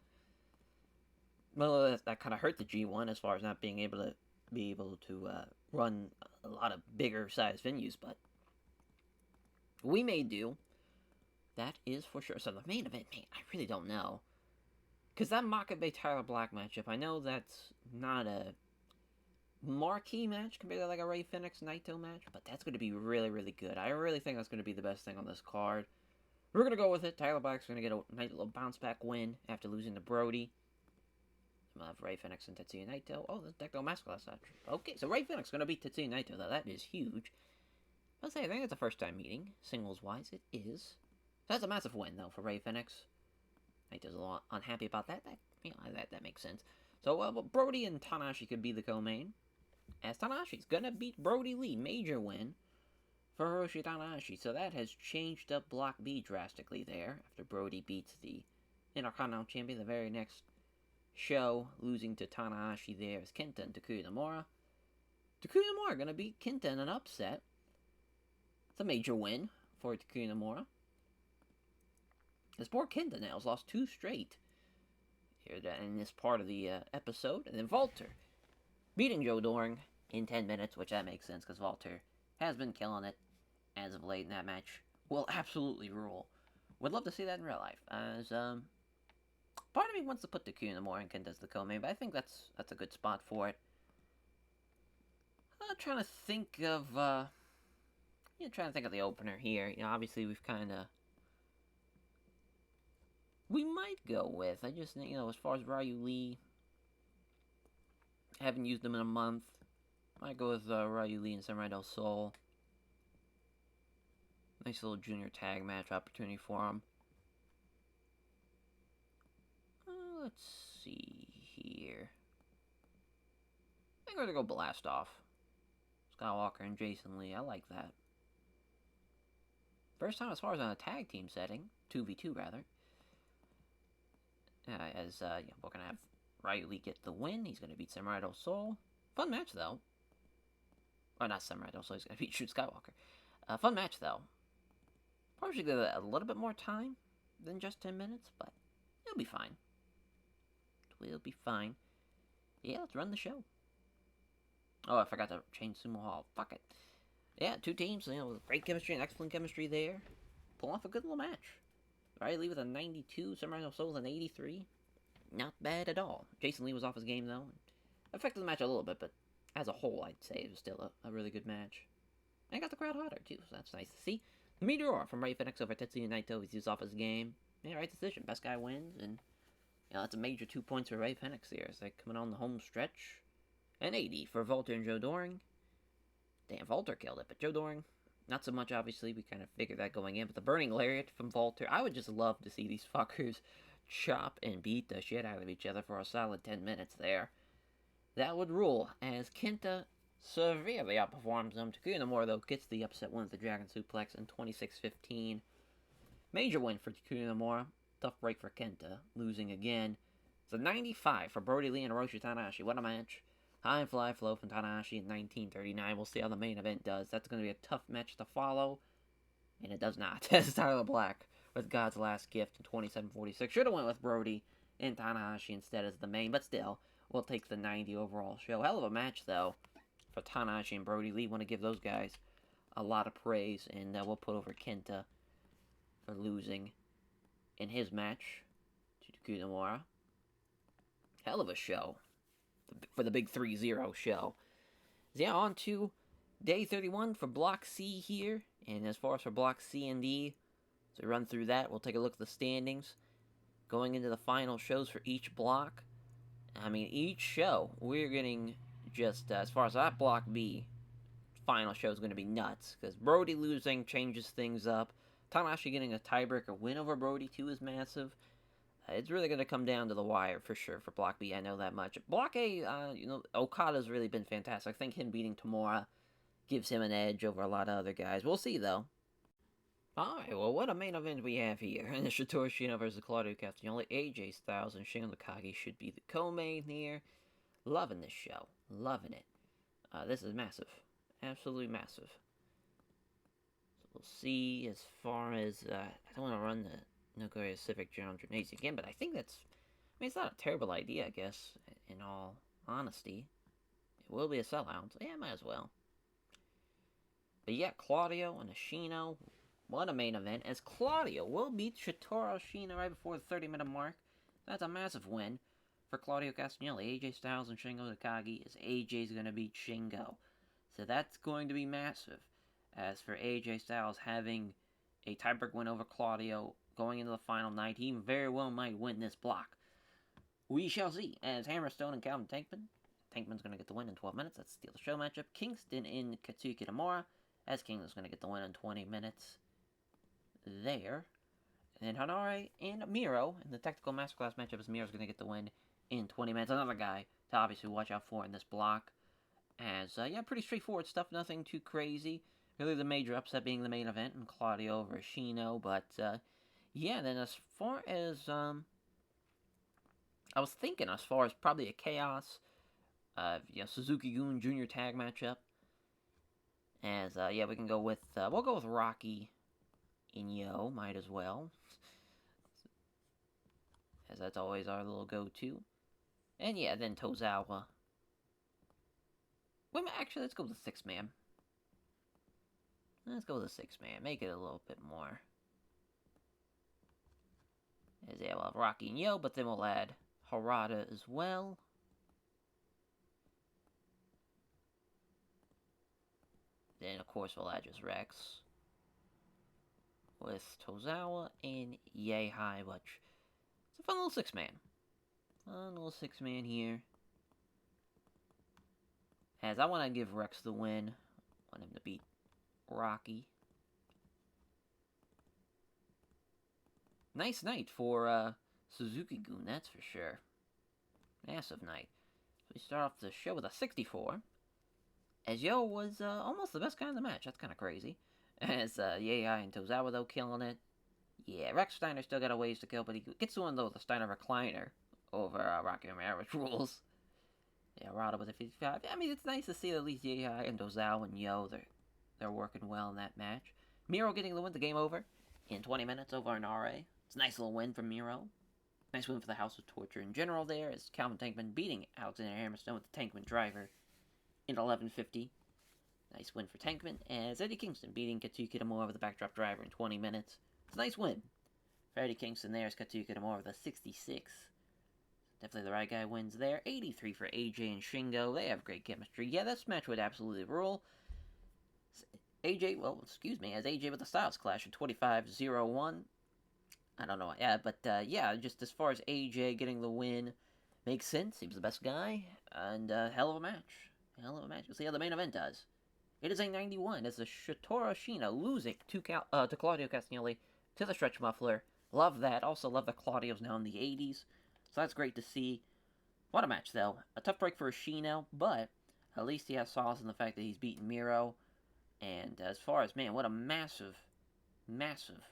Speaker 1: Well, that kind of hurt the G1 as far as not being able to run a lot of bigger sized venues, but we may do. That is for sure. So the main event, man, I really don't know. Because that Makabe Tyler Black matchup, I know that's not a marquee match compared to like a Ray Phoenix Naito match, but that's going to be really, really good. I really think that's going to be the best thing on this card. We're going to go with it. Tyler Black's going to get a nice little bounce back win after losing to Brody. Ray Phoenix and Tetsuya Naito. Oh, that's Decto Maskless match. Okay, so Ray Phoenix going to beat Tetsuya Naito, though. That is huge. I think it's a first time meeting, singles-wise. It is. So that's a massive win, though, for Ray Phoenix. Naito's a little unhappy about that. That makes sense. So, Brody and Tanahashi could be the co-main. As Tanahashi's going to beat Brody Lee. Major win for Hiroshi Tanahashi. So that has changed up Block B drastically there. After Brody beats the Intercontinental Champion the very next show, losing to Tanahashi there is Kenta and Takuya Nomura. Takuya Nomura going to beat Kenta in an upset. It's a major win for Takuya Nomura. This poor Kenta now has lost 2 straight here in this part of the episode. And then Walter beating Joe Doering in 10 minutes, which that makes sense because Walter has been killing it as of late in that match. Will absolutely rule. Would love to see that in real life. As part of me wants to put Takuya Nomura and Kenta as the co-main, but I think that's a good spot for it. I'm trying to think of the opener here. Obviously we might go with. I just as far as Ryu Lee, haven't used them in a month. Might go with Ryu Lee and Samurai Del Sol. Nice little junior tag match opportunity for him. Let's see here. I think we're gonna go Blast Off. Skywalker and Jason Lee. I like that. First time as far as on a tag team setting. 2v2 rather. We're gonna have Ryu Lee get the win. He's gonna beat Samurai Del Sol. Fun match though. Or not Samurai Del Sol. He's gonna beat Shoot Skywalker. Fun match though. Probably should give it a little bit more time than just 10 minutes, but it'll be fine. We'll be fine. Yeah, let's run the show. Oh, I forgot to change Sumo Hall. Fuck it. Yeah, 2 teams, with great chemistry and excellent chemistry there. Pull off a good little match. Ryu Lee with a 92, Samurai Del Sol with an 83. Not bad at all. Jason Lee was off his game, though. Affected the match a little bit, but as a whole, I'd say it was still a really good match. And got the crowd hotter, too, so that's nice to see. The Meteor from Ray Phoenix over Tetsuya Naito. He's off his game. Yeah, right decision. Best guy wins, and that's a major 2 points for Ray Phoenix here. It's like coming on the home stretch. And 80 for Walter and Joe Doering. Damn, Walter killed it, but Joe Doering, not so much, obviously. We kind of figured that going in. But the Burning Lariat from Walter, I would just love to see these fuckers chop and beat the shit out of each other for a solid 10 minutes there. That would rule, as Kenta severely outperforms them. Takuya Nomura, though, gets the upset win with the Dragon Suplex in 26-15. Major win for Takuya Nomura. Tough break for Kenta, losing again. It's a 95 for Brody Lee and Hiroshi Tanahashi. What a match. High and fly flow from Tanahashi in 1939. We'll see how the main event does. That's going to be a tough match to follow. And it does not. As Tyler Black with God's Last Gift in 27-46. Should have went with Brody and Tanahashi instead as the main. But still, we'll take the 90 overall show. Hell of a match, though, for Tanahashi and Brody Lee. Want to give those guys a lot of praise. And we'll put over Kenta for losing in his match to Takuya Nomura. Hell of a show for the big 3-0 show. So yeah, on to day 31 for Block C here. And as far as for Block C and D, so run through that, we'll take a look at the standings. Going into the final shows for each block. I mean, each show, we're getting just, as far as that Block B, final show is going to be nuts. Because Brody losing changes things up. Tanahashi getting a tiebreaker win over Brody too is massive. It's really going to come down to the wire for sure for Block B. I know that much. Block A, Okada's really been fantastic. I think him beating Tamura gives him an edge over a lot of other guys. We'll see though. Alright, well, what a main event we have here. And the Shotaro Shino versus Claudio Castagnoli. AJ Styles and Shingo Takagi should be the co-main here. Loving this show. Loving it. This is massive. Absolutely massive. So we'll see as far as... I don't want to run the Nogoria Civic General Gymnasium again, but I think that's... I mean, it's not a terrible idea, I guess, in all honesty. It will be a sellout, so yeah, might as well. But yeah, Claudio and Ashino... What a main event, as Claudio will beat Shotaro Shino right before the 30-minute mark. That's a massive win for Claudio Castagnoli. AJ Styles and Shingo Takagi, as AJ's going to beat Shingo. So that's going to be massive. As for AJ Styles having a tiebreak win over Claudio going into the final night, he very well might win this block. We shall see, as Hammerstone and Calvin Tankman. Tankman's going to get the win in 12 minutes. That's a Steel Show matchup. Kingston in Katsuki Kitamura, as Kingston's going to get the win in 20 minutes. There. And then Hanare and Miro in the Technical Masterclass matchup, as Miro's going to get the win in 20 minutes. Another guy to obviously watch out for in this block. As, yeah, pretty straightforward stuff. Nothing too crazy. Really the major upset being the main event and Claudio over Ashino. But, yeah, then as far as, I was thinking as far as probably a Chaos, Suzuki-Gun Junior Tag matchup. As, yeah, we can go with, we'll go with Rocky and Yo, might as well. As that's always our little go-to. And yeah, then Tozawa. Wait, actually, let's go with the 6-man. Let's go with the 6-man. Make it a little bit more. As yeah, we'll have Rocky and Yo, but then we'll add Harada as well. Then, of course, we'll add just Rex. With Tozawa and Yeihai, which it's a fun little 6-man. Fun little 6-man here. As I want to give Rex the win. I want him to beat Rocky. Nice night for Suzuki-Gun, that's for sure. Massive night. So we start off the show with a 64. As Yo was almost the best guy in the match. That's kind of crazy. As Yeihai and Tozawa, though, killing it. Yeah, Rex Steiner still got a ways to go, but he gets the one, though, the Steiner recliner over Rocky Romero, which rules. Yeah, Rada with a 55. I mean, it's nice to see that at least Yeihai and Tozawa and Yo, they're working well in that match. Miro getting the win, the game over, in 20 minutes over an RA. It's a nice little win for Miro. Nice win for the House of Torture in general there, as Calvin Tankman beating Alexander Hammerstone with the Tankman driver in 11:50. Nice win for Tankman, as Eddie Kingston beating Katsuki Kitamura with the backdrop driver in 20 minutes. It's a nice win for Eddie Kingston there, as Katsuki Kitamura with a 66. Definitely the right guy wins there. 83 for AJ and Shingo. They have great chemistry. Yeah, this match would absolutely rule. AJ, well, excuse me, as AJ with the Styles Clash in 25-01. I don't know, yeah, but yeah, just as far as AJ getting the win makes sense. He was the best guy, and hell of a match. Hell of a match. We'll see how the main event does. It is a 91 as the Shotaro Shino losing to Claudio Castagnoli to the stretch muffler. Love that. Also love that Claudio's now in the 80s. So that's great to see. What a match, though. A tough break for Shino, but at least he has solace in the fact that he's beaten Miro. And as far as, man, what a massive, massive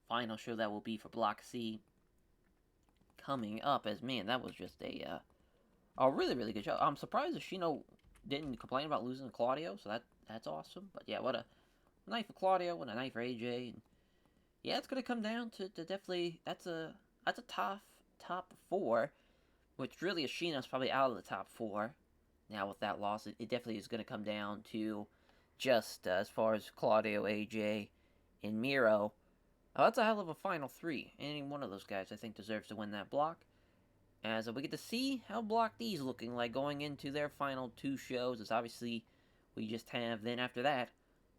Speaker 1: final show that will be for Block C coming up. As, man, that was just a really, really good show. I'm surprised that Shino didn't complain about losing to Claudio, so that's awesome. But yeah, what a night for Claudio, what a night for AJ. And yeah, it's gonna come down to definitely that's a top 4, which really Ashina's probably out of the top 4. Now with that loss, it definitely is gonna come down to just as far as Claudio, AJ, and Miro. That's a hell of a final 3. Any one of those guys I think deserves to win that block. As we get to see how Block D's looking like going into their final 2 shows. As obviously we just have, then after that,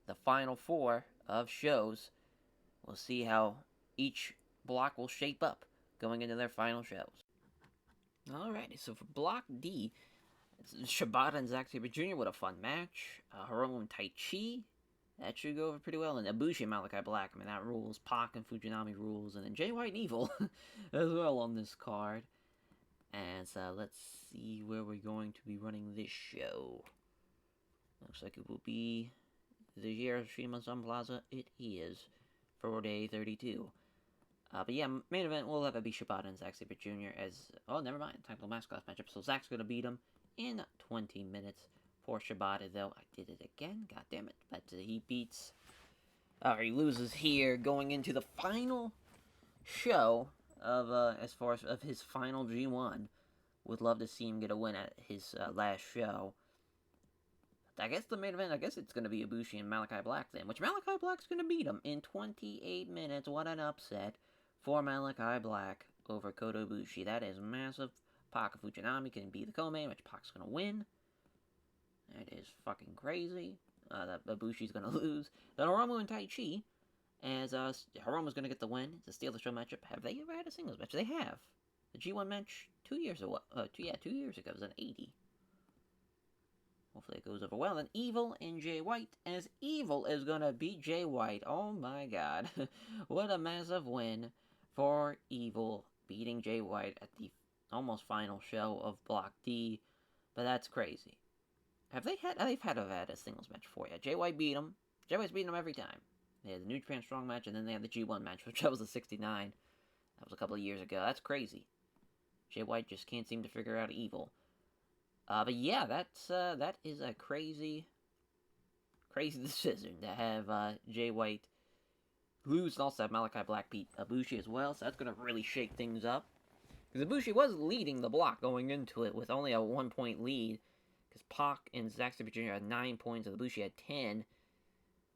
Speaker 1: the final 4 of shows. We'll see how each block will shape up going into their final shows. Alrighty, so for Block D, it's Shibata and Zack Sabre Jr. What a fun match. Hiromu and Tai Chi That should go over pretty well. And Ibushi and Malachi Black, I mean, that rules. Pac and Fujinami rules. And then Jay White and Evil as well on this card. And so let's see where we're going to be running this show. Looks like it will be the Hiroshima Sun Plaza. It is for day 32. But yeah, main event will have be Shibata and Zack Sabre Jr. as... Oh, never mind. Technical Mask-Off matchup. So Zack's going to beat him in 20 minutes. For Shibata, though, I did it again. God damn it. But he beats... he loses here going into the final show of, as far as of his final G1. Would love to see him get a win at his last show. I guess the main event, I guess it's going to be Ibushi and Malachi Black then, which Malachi Black's going to beat him in 28 minutes. What an upset for Malachi Black over Kota Ibushi. That is massive. Pac and Fujinami can be the co-main, which Pac's going to win. That is fucking crazy. That Ibushi's going to lose. Then Hiromu and Taichi, as Hiromu's going to get the win. It's a steal the show matchup. Have they ever had a singles match? They have. The G1 match 2 years ago. 2 years ago. It was an 80. Hopefully it goes over well. And Evil and Jay White, as Evil is going to beat Jay White. Oh my god. What a massive win for Evil, beating Jay White at the almost final show of Block D. But that's crazy. They've had a singles match for you. Jay White beat him. Jay White's beating him every time. They had the New Japan Strong match, and then they had the G1 match, which was the 69. That was a couple of years ago. That's crazy. Jay White just can't seem to figure out Evil. But yeah, that is a crazy decision to have Jay White lose, and also have Malachi Black beat Ibushi as well. So that's going to really shake things up. Because Ibushi was leading the block going into it with only a 1-point lead. Because Pac and Zack Sabre Jr. had 9 points, and Ibushi had 10.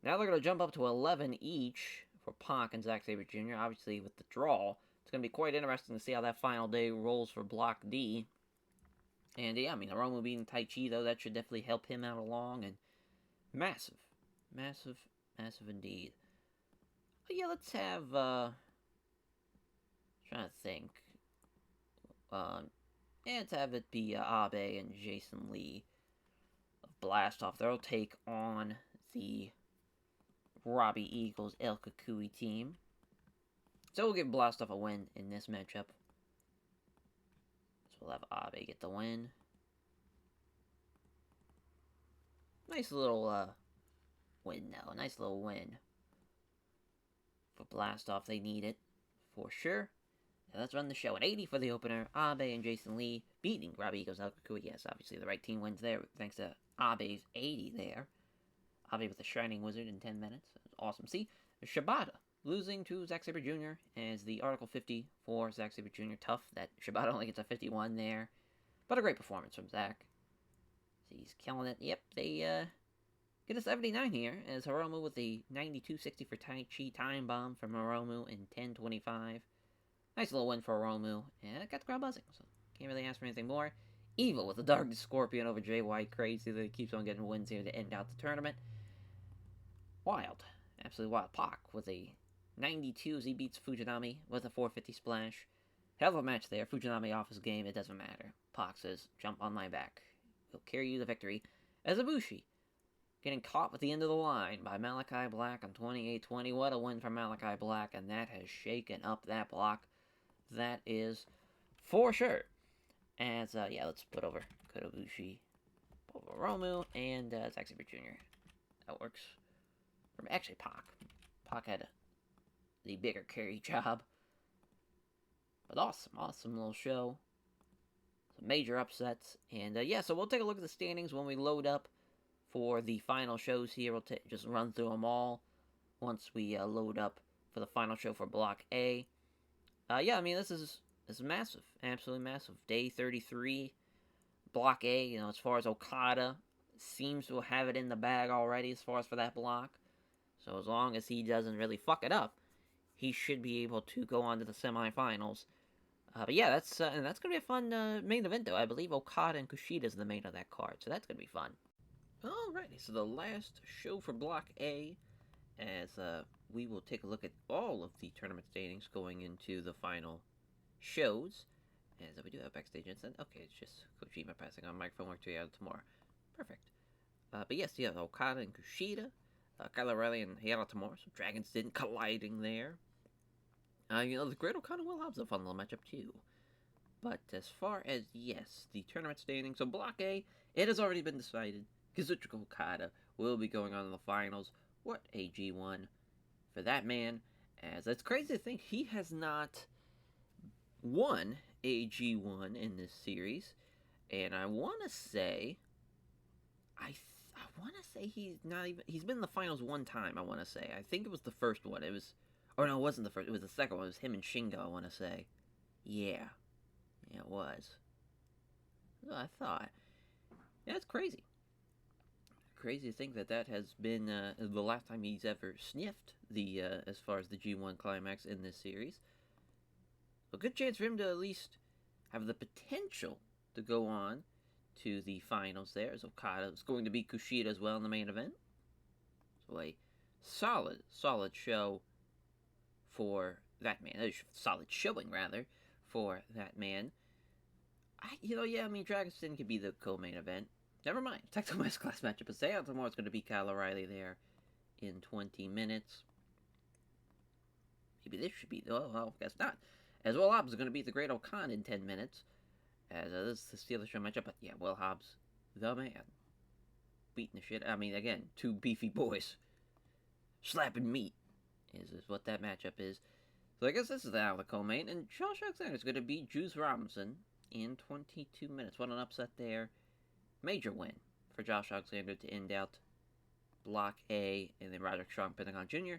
Speaker 1: Now they're going to jump up to 11 each for Pac and Zack Sabre Jr. Obviously, with the draw, it's going to be quite interesting to see how that final day rolls for Block D. And yeah, I mean, Hiromu beating Taichi, though, that should definitely help him out along. And massive indeed. But yeah, let's have, trying to think. Let's have it be Abe and Jason Lee of Blast Off. They'll take on the Robbie Eagles El Kukui team. So we'll give Blast Off a win in this matchup. So we'll have Abe get the win. Nice little win though. Nice little win for Blast Off. They need it for sure. Now let's run the show at 80 for the opener. Abe and Jason Lee beating Robbie Eagles El Kukui. Yes, obviously the right team wins there thanks to Abe's 80 there. Abe with the Shining Wizard in 10 minutes. Awesome. See, Shibata losing to Zack Sabre Jr. as the Article 50 for Zack Sabre Jr. Tough that Shibata only gets a 51 there. But a great performance from Zack. He's killing it. Yep, they get a 79 here as Hiromu with the 92-60 for Taichi. Time Bomb from Hiromu in 10:25. Nice little win for Hiromu. And it got the crowd buzzing, so can't really ask for anything more. Evil with the Dark Scorpion over Jay White. Crazy that he keeps on getting wins here to end out the tournament. Wild. Absolutely wild. Pac with a 92 as he beats Fujinami with a 450 splash. Hell of a match there. Fujinami off his game. It doesn't matter. Pac says, jump on my back. He'll carry you the victory. As Ibushi getting caught with the end of the line by Malachi Black on 28-20. What a win for Malachi Black, and that has shaken up that block. That is for sure. As, yeah, let's put over Kota Ibushi, over Hiromu, and Zack Sabre Jr. That works. Actually, Pac. Pac had the bigger carry job. But awesome little show. Some major upsets. And, yeah, so we'll take a look at the standings when we load up for the final shows here. We'll just run through them all once we load up for the final show for Block A. Yeah, I mean, this is massive. Absolutely massive. Day 33, Block A, you know, as far as Okada, seems to have it in the bag already as far as for that block. So as long as he doesn't really fuck it up, he should be able to go on to the semifinals. But yeah, that's going to be a fun main event, though. I believe Okada and Kushida is the main of that card, so that's going to be fun. Alrighty, so the last show for Block A, as we will take a look at all of the tournament standings going into the final shows. As we do have backstage incident. Okay, it's just Kojima passing on microphone work to you out tomorrow. Perfect. But yes, you have Okada and Kushida Kyle O'Reilly and Hayata Tamura, so Dragons didn't colliding there. The Great O'Connor Will Hobbs a fun little matchup too. But as far as, yes, the tournament standing, so Block A, it has already been decided. Kazuchika Okada will be going on in the finals. What a G1 for that man. As it's crazy to think he has not won a G1 in this series. And I want to say, I want to say he's been in the finals one time, I want to say. I think it was the first one. It no, it wasn't the first. It was the second one. It was him and Shingo, I want to say. Yeah. Yeah, it was. That's what I thought. Yeah, it's crazy. Crazy to think that has been the last time he's ever sniffed the as far as the G1 climax in this series. A good chance for him to at least have the potential to go on to the finals there, as Okada is going to beat Kushida as well in the main event. So a solid show for that man. A solid showing, rather, for that man. Dragon's Den could be the co-main event. Never mind. Tactical Mass Class matchup. But Sayonara tomorrow is going to be Kyle O'Reilly there in 20 minutes. Maybe this should be... I guess not. As Will Hobbs is going to beat the Great O'Con in 10 minutes. As this is the Steelers show matchup. But yeah, Will Hobbs, the man. Beating the shit. Again, two beefy boys. Slapping meat is what that matchup is. So I guess this is the co-main. And Josh Alexander is going to beat Juice Robinson in 22 minutes. What an upset there. Major win for Josh Alexander to end out Block A, and then Roderick Strong, Pentagon Jr.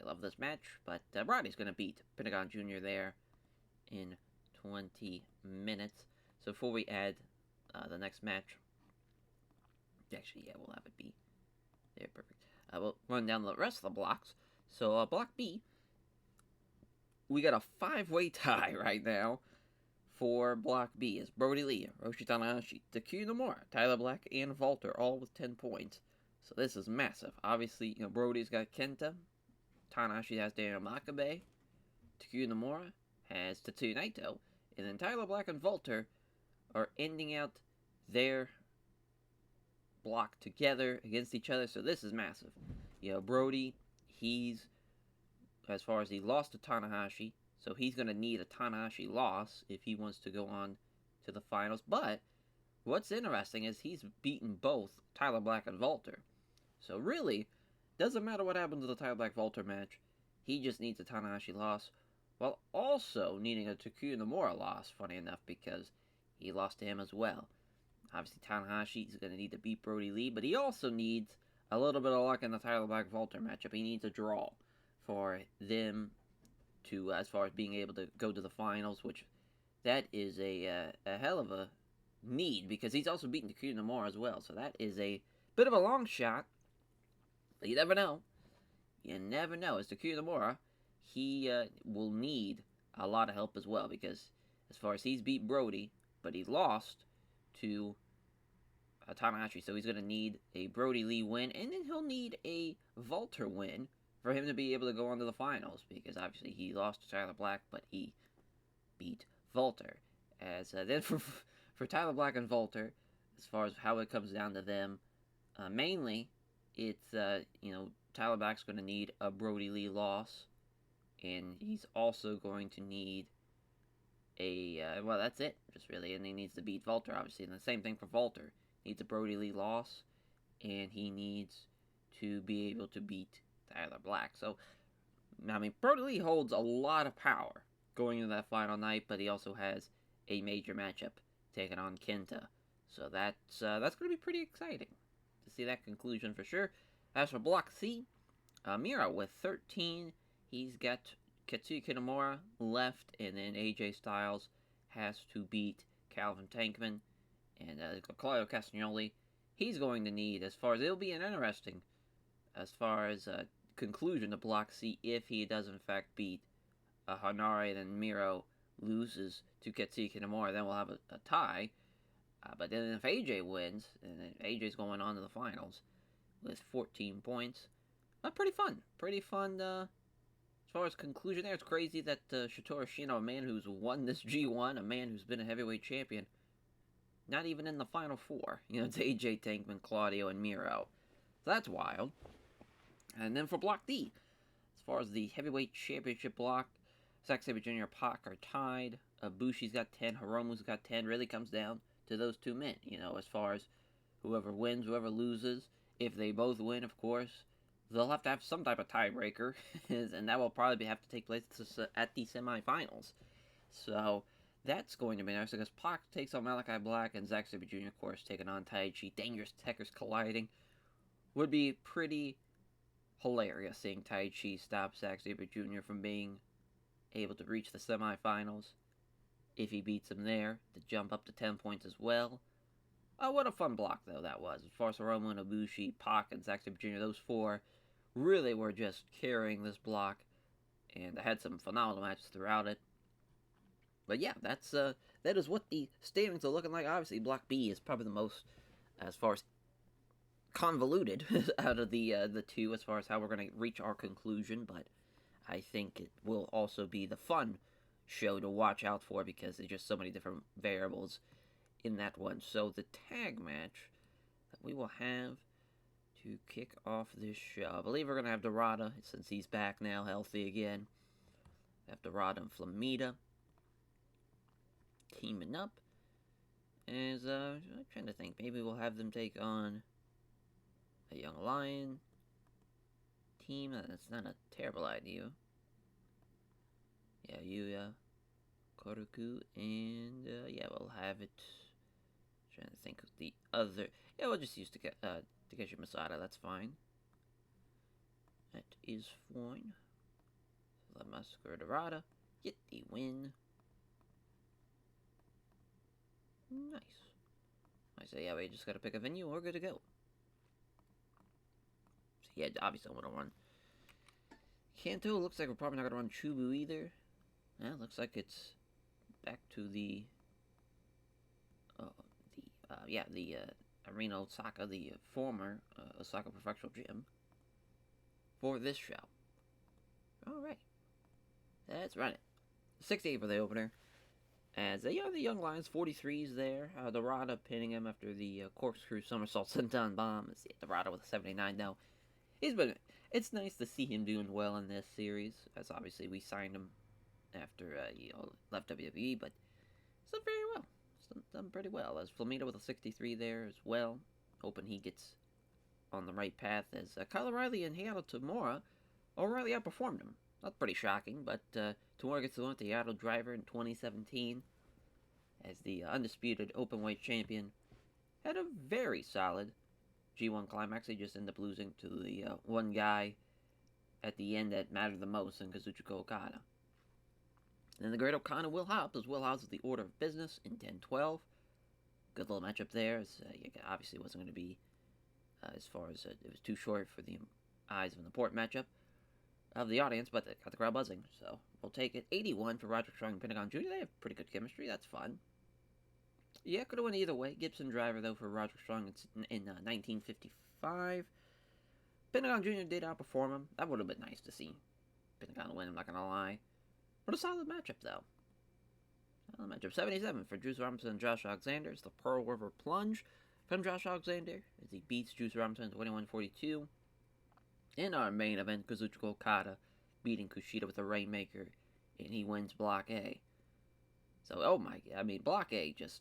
Speaker 1: I love this match, but Roddy's going to beat Pentagon Jr. there in 20 minutes. So before we add the next match, actually, yeah, we'll have it be there, perfect. We'll run down the rest of the blocks. So Block B, we got a 5-way tie right now. For Block B is Brody Lee, Roshi Tanahashi, Takuya Nomura, Tyler Black, and Walter, all with 10 points. So this is massive. Obviously, Brody's got Kenta, Tanahashi has Daniel Makabe, Takuya Nomura has Tetsuya Naito, and then Tyler Black and Walter are ending out their block together against each other. So this is massive. Brody, as far as he lost to Tanahashi, so he's going to need a Tanahashi loss if he wants to go on to the finals. But what's interesting is he's beaten both Tyler Black and Walter. So really, doesn't matter what happens to the Tyler Black-Walter match. He just needs a Tanahashi loss, while also needing a Takuya Nomura loss, funny enough, because he lost to him as well. Obviously, Tanahashi is going to need to beat Brody Lee, but he also needs a little bit of luck in the Tyler Black-Walter matchup. He needs a draw for them to, as far as being able to go to the finals, which that is a hell of a need, because he's also beaten Takuya Nomura as well, so that is a bit of a long shot, but you never know. You never know. As Takuya Nomura, he will need a lot of help as well, because as far as he's beat Brody, but he lost to Tanahashi, so he's going to need a Brody Lee win, and then he'll need a Walter win for him to be able to go on to the finals, because obviously he lost to Tyler Black, but he beat Walter. As then for Tyler Black and Walter, as far as how it comes down to them, mainly it's Tyler Black's going to need a Brody Lee loss, and he's also going to need that's it, just really, and he needs to beat Walter, obviously, and the same thing for Walter. He needs a Brody Lee loss, and he needs to be able to beat Tyler Black. So, Brody Lee holds a lot of power going into that final night, but he also has a major matchup taking on Kenta. So that's going to be pretty exciting to see that conclusion for sure. As for Block C, Miro with 13, he's got Katsuya Kitamura left, and then AJ Styles has to beat Calvin Tankman, and Claudio Castagnoli, he's going to need, as far as it'll be an interesting, as far as conclusion to Block C, if he does in fact beat Hanare, then Miro loses to Katsuya Kitamura, then we'll have a tie. But then if AJ wins, and then AJ's going on to the finals with 14 points, pretty fun. As far as conclusion there, it's crazy that Shotaro Ashino, a man who's won this G1, a man who's been a heavyweight champion, not even in the Final Four. It's AJ, Tankman, Claudio, and Miro. So that's wild. And then for Block D, as far as the heavyweight championship block, Zack Sabre Jr. and Pac are tied. Bushi's got 10, Hiromu's got 10. Really comes down to those two men, as far as whoever wins, whoever loses. If they both win, of course, they'll have to have some type of tiebreaker, and that will probably have to take place at the semifinals. So that's going to be nice because Pac takes on Malachi Black and Zack Sabre Jr., of course, taking on Taichi. Dangerous Techers colliding. Would be pretty hilarious seeing Taichi stop Zack Sabre Jr. from being able to reach the semifinals. If he beats him there, to jump up to 10 points as well. Oh, what a fun block, though, that was. As far as Hiromu and Ibushi, Pac, and Zack Sabre Jr., those four really were just carrying this block. And I had some phenomenal matches throughout it. But yeah, that is what the standings are looking like. Obviously, Block B is probably the most, as far as convoluted out of the two, as far as how we're going to reach our conclusion. But I think it will also be the fun show to watch out for because there's just so many different variables in that one. So the tag match that we will have to kick off this show, I believe we're going to have Dorada, since he's back now, healthy again. We have Dorada and Flamita teaming up. As, I'm trying to think, maybe we'll have them take on a Young Lion team. That's not a terrible idea. Yeah, Yuya, Koroku, and, yeah, we'll have it. Trying to think of the other. Yeah, we'll just use Takeshi Masada, that's fine. That is fine. So let Massacre Dorada get the win. Nice. I say, yeah, we just gotta pick a venue, we're good to go. So, yeah, obviously I'm gonna run Kanto. Looks like we're probably not gonna run Chubu either. Yeah, looks like it's back to the Arena Osaka, the former Osaka Professional Gym, for this show. Alright. Let's run it. 68 for the opener. As the Young Lions, 43's there. Dorada pinning him after the corkscrew somersault senton bomb. It's Dorada with a 79 now. It's nice to see him doing well in this series, as obviously we signed him after he left WWE, but he's done very well. He's done pretty well. As Flamita with a 63 there as well. Hoping he gets on the right path. As Kyle O'Reilly and Hayato Tamura, O'Reilly outperformed him. That's pretty shocking, but Tamura gets the win with the Hayato driver in 2017 as the undisputed openweight champion. Had a very solid G1 Climax. They just ended up losing to the one guy at the end that mattered the most in Kazuchika Okada. And then the Great Okada Will Hobbs, as Will Hobbs with the Order of Business in 10-12. Good little matchup there. As, obviously wasn't going to be, as far as it was too short for the eyes of an important matchup of the audience, but it got the crowd buzzing, so we'll take it. 81 for Roderick Strong and Pentagon Jr. They have pretty good chemistry. That's fun. Yeah, could have went either way. Gibson driver, though, for Roderick Strong in 1955. Pentagon Jr. did outperform him. That would have been nice to see Pentagon win, I'm not going to lie. But a solid matchup, though. Solid matchup. 77 for Juice Robinson and Josh Alexander. It's the Pearl River Plunge from Josh Alexander as he beats Juice Robinson 21-42. In our main event, Kazuchika Okada beating Kushida with a Rainmaker, and he wins Block A. So, oh my, I mean, Block A just,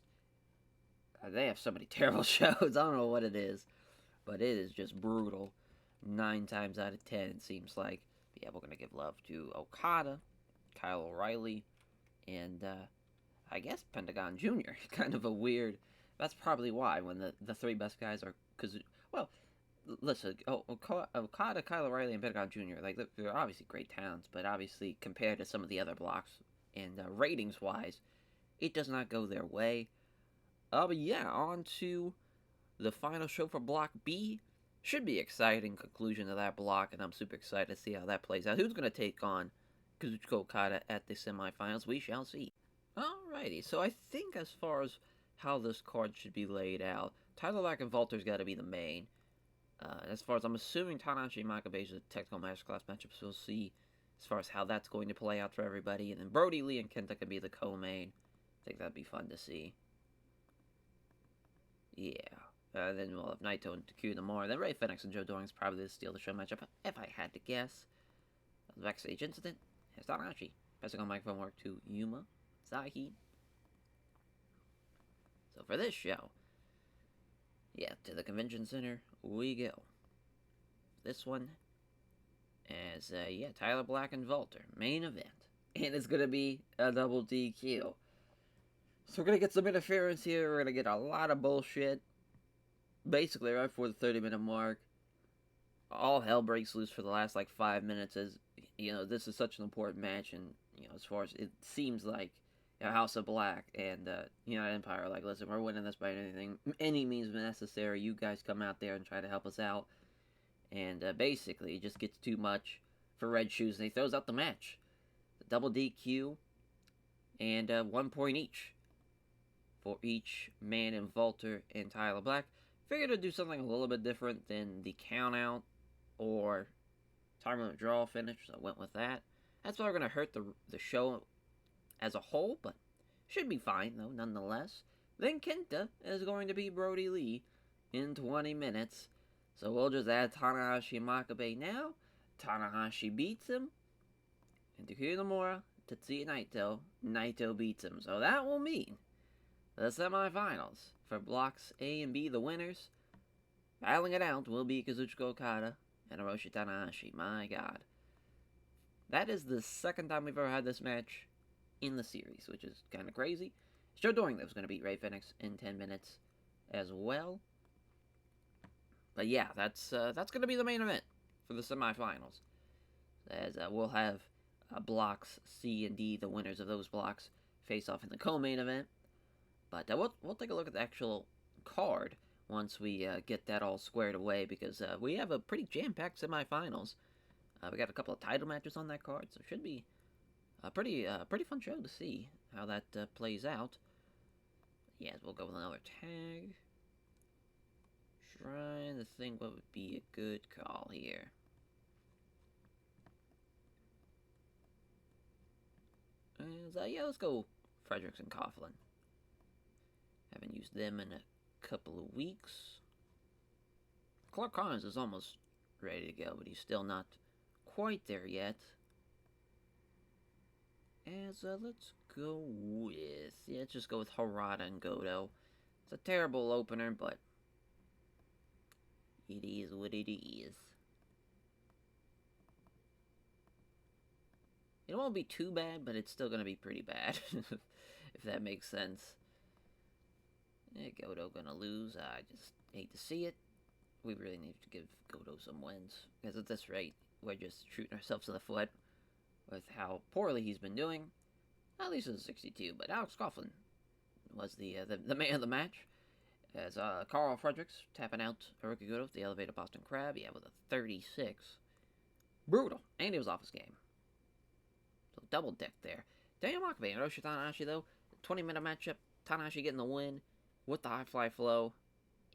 Speaker 1: they have so many terrible shows. I don't know what it is, but it is just brutal. 9 times out of 10, it seems like. Yeah, we're going to give love to Okada, Kyle O'Reilly, and I guess Pentagon Jr. Kind of a weird, that's probably why, when the 3 best guys are, well, listen, Okada, Kyle O'Reilly, and Pentagon Jr., like, they're obviously great talents, but obviously compared to some of the other blocks, and ratings-wise, it does not go their way. But yeah, on to the final show for Block B. Should be exciting conclusion to that block, and I'm super excited to see how that plays out. Who's going to take on Kazuchika Okada at the semifinals? We shall see. Alrighty, so I think as far as how this card should be laid out, Tyler Black and Walter's got to be the main. As far as I'm assuming Tanahashi and Makabe is a technical masterclass matchup, so we'll see as far as how that's going to play out for everybody. And then Brody Lee and Kenta can be the co-main. I think that'd be fun to see. Yeah. Then we'll have Naito and TEW tomorrow. Then Ray Fenix and Joe Doring's probably the steal the show matchup, if I had to guess. The backstage incident has Tanahashi passing on microphone work to Yuma Zahid. So for this show, yeah, to the convention center we go. This one as, Tyler Black and Walter, main event. And it's going to be a double DQ. So we're going to get some interference here. We're going to get a lot of bullshit. Basically, right before the 30-minute mark, all hell breaks loose for the last, 5 minutes. As, this is such an important match. And, as far as it seems like, House of Black and, United Empire are like, listen, we're winning this by any means necessary. You guys come out there and try to help us out. And, basically, it just gets too much for Red Shoes. And he throws out the match. Double DQ, and 1 point each for each man in Walter and Tyler Black. Figured to do something a little bit different than the count out or time limit draw finish, so I went with that. That's probably going to hurt the show as a whole, but should be fine though, nonetheless. Then Kenta is going to be Brody Lee in 20 minutes, so we'll just add Tanahashi and Makabe now. Tanahashi beats him. And TEW Nomura, Tetsuya Naito, Naito beats him. So that will mean the semifinals for blocks A and B, the winners. Battling it out will be Kazuchika Okada and Hiroshi Tanahashi. My God. That is the second time we've ever had this match in the series, which is kind of crazy. Joe Doring, that was going to beat Ray Fenix in 10 minutes as well. But yeah, that's going to be the main event for the semifinals. As we'll have blocks C and D, the winners of those blocks, face off in the co-main event. But we'll take a look at the actual card once we get that all squared away, because we have a pretty jam-packed semifinals. We got a couple of title matches on that card, so it should be a pretty fun show to see how that plays out. Yes, we'll go with another tag. Trying to think what would be a good call here. Let's go Fredericks and Coughlin. Haven't used them in a couple of weeks. Clark Connors is almost ready to go, but he's still not quite there yet. As let's go with, let's just go with Harada and Goto. It's a terrible opener, but it is what it is. It won't be too bad, but it's still going to be pretty bad, if that makes sense. Goto going to lose. I just hate to see it. We really need to give Goto some wins, because at this rate, we're just shooting ourselves in the foot with how poorly he's been doing. At least it's 62, but Alex Coughlin was the man of the match. As Carl Fredericks tapping out Hiroki Goto with the elevated Boston Crab, with a 36. Brutal, and he was off his game. So double deck there. Daniel Makabe and Hiroshi Tanahashi, though, 20-minute matchup. Tanahashi getting the win with the high fly flow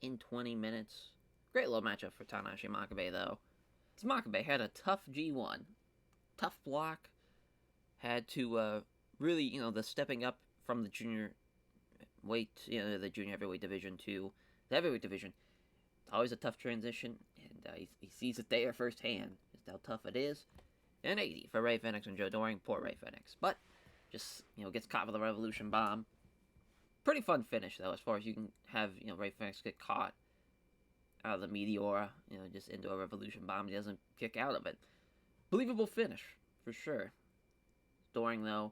Speaker 1: in 20 minutes. Great little matchup for Tanahashi and Makabe, though. As Makabe had a tough G1. Tough block. Had to really, the stepping up from the junior weight, the junior heavyweight division to the heavyweight division. Always a tough transition, and he sees it there firsthand, just how tough it is. And 80 for Ray Fenix and Joe Doring. Poor Ray Fenix. But, just, gets caught with a Revolution Bomb. Pretty fun finish, though, as far as you can have, Ray Fenix get caught out of the Meteora, just into a Revolution Bomb. He doesn't kick out of it. Believable finish, for sure. Doring, though,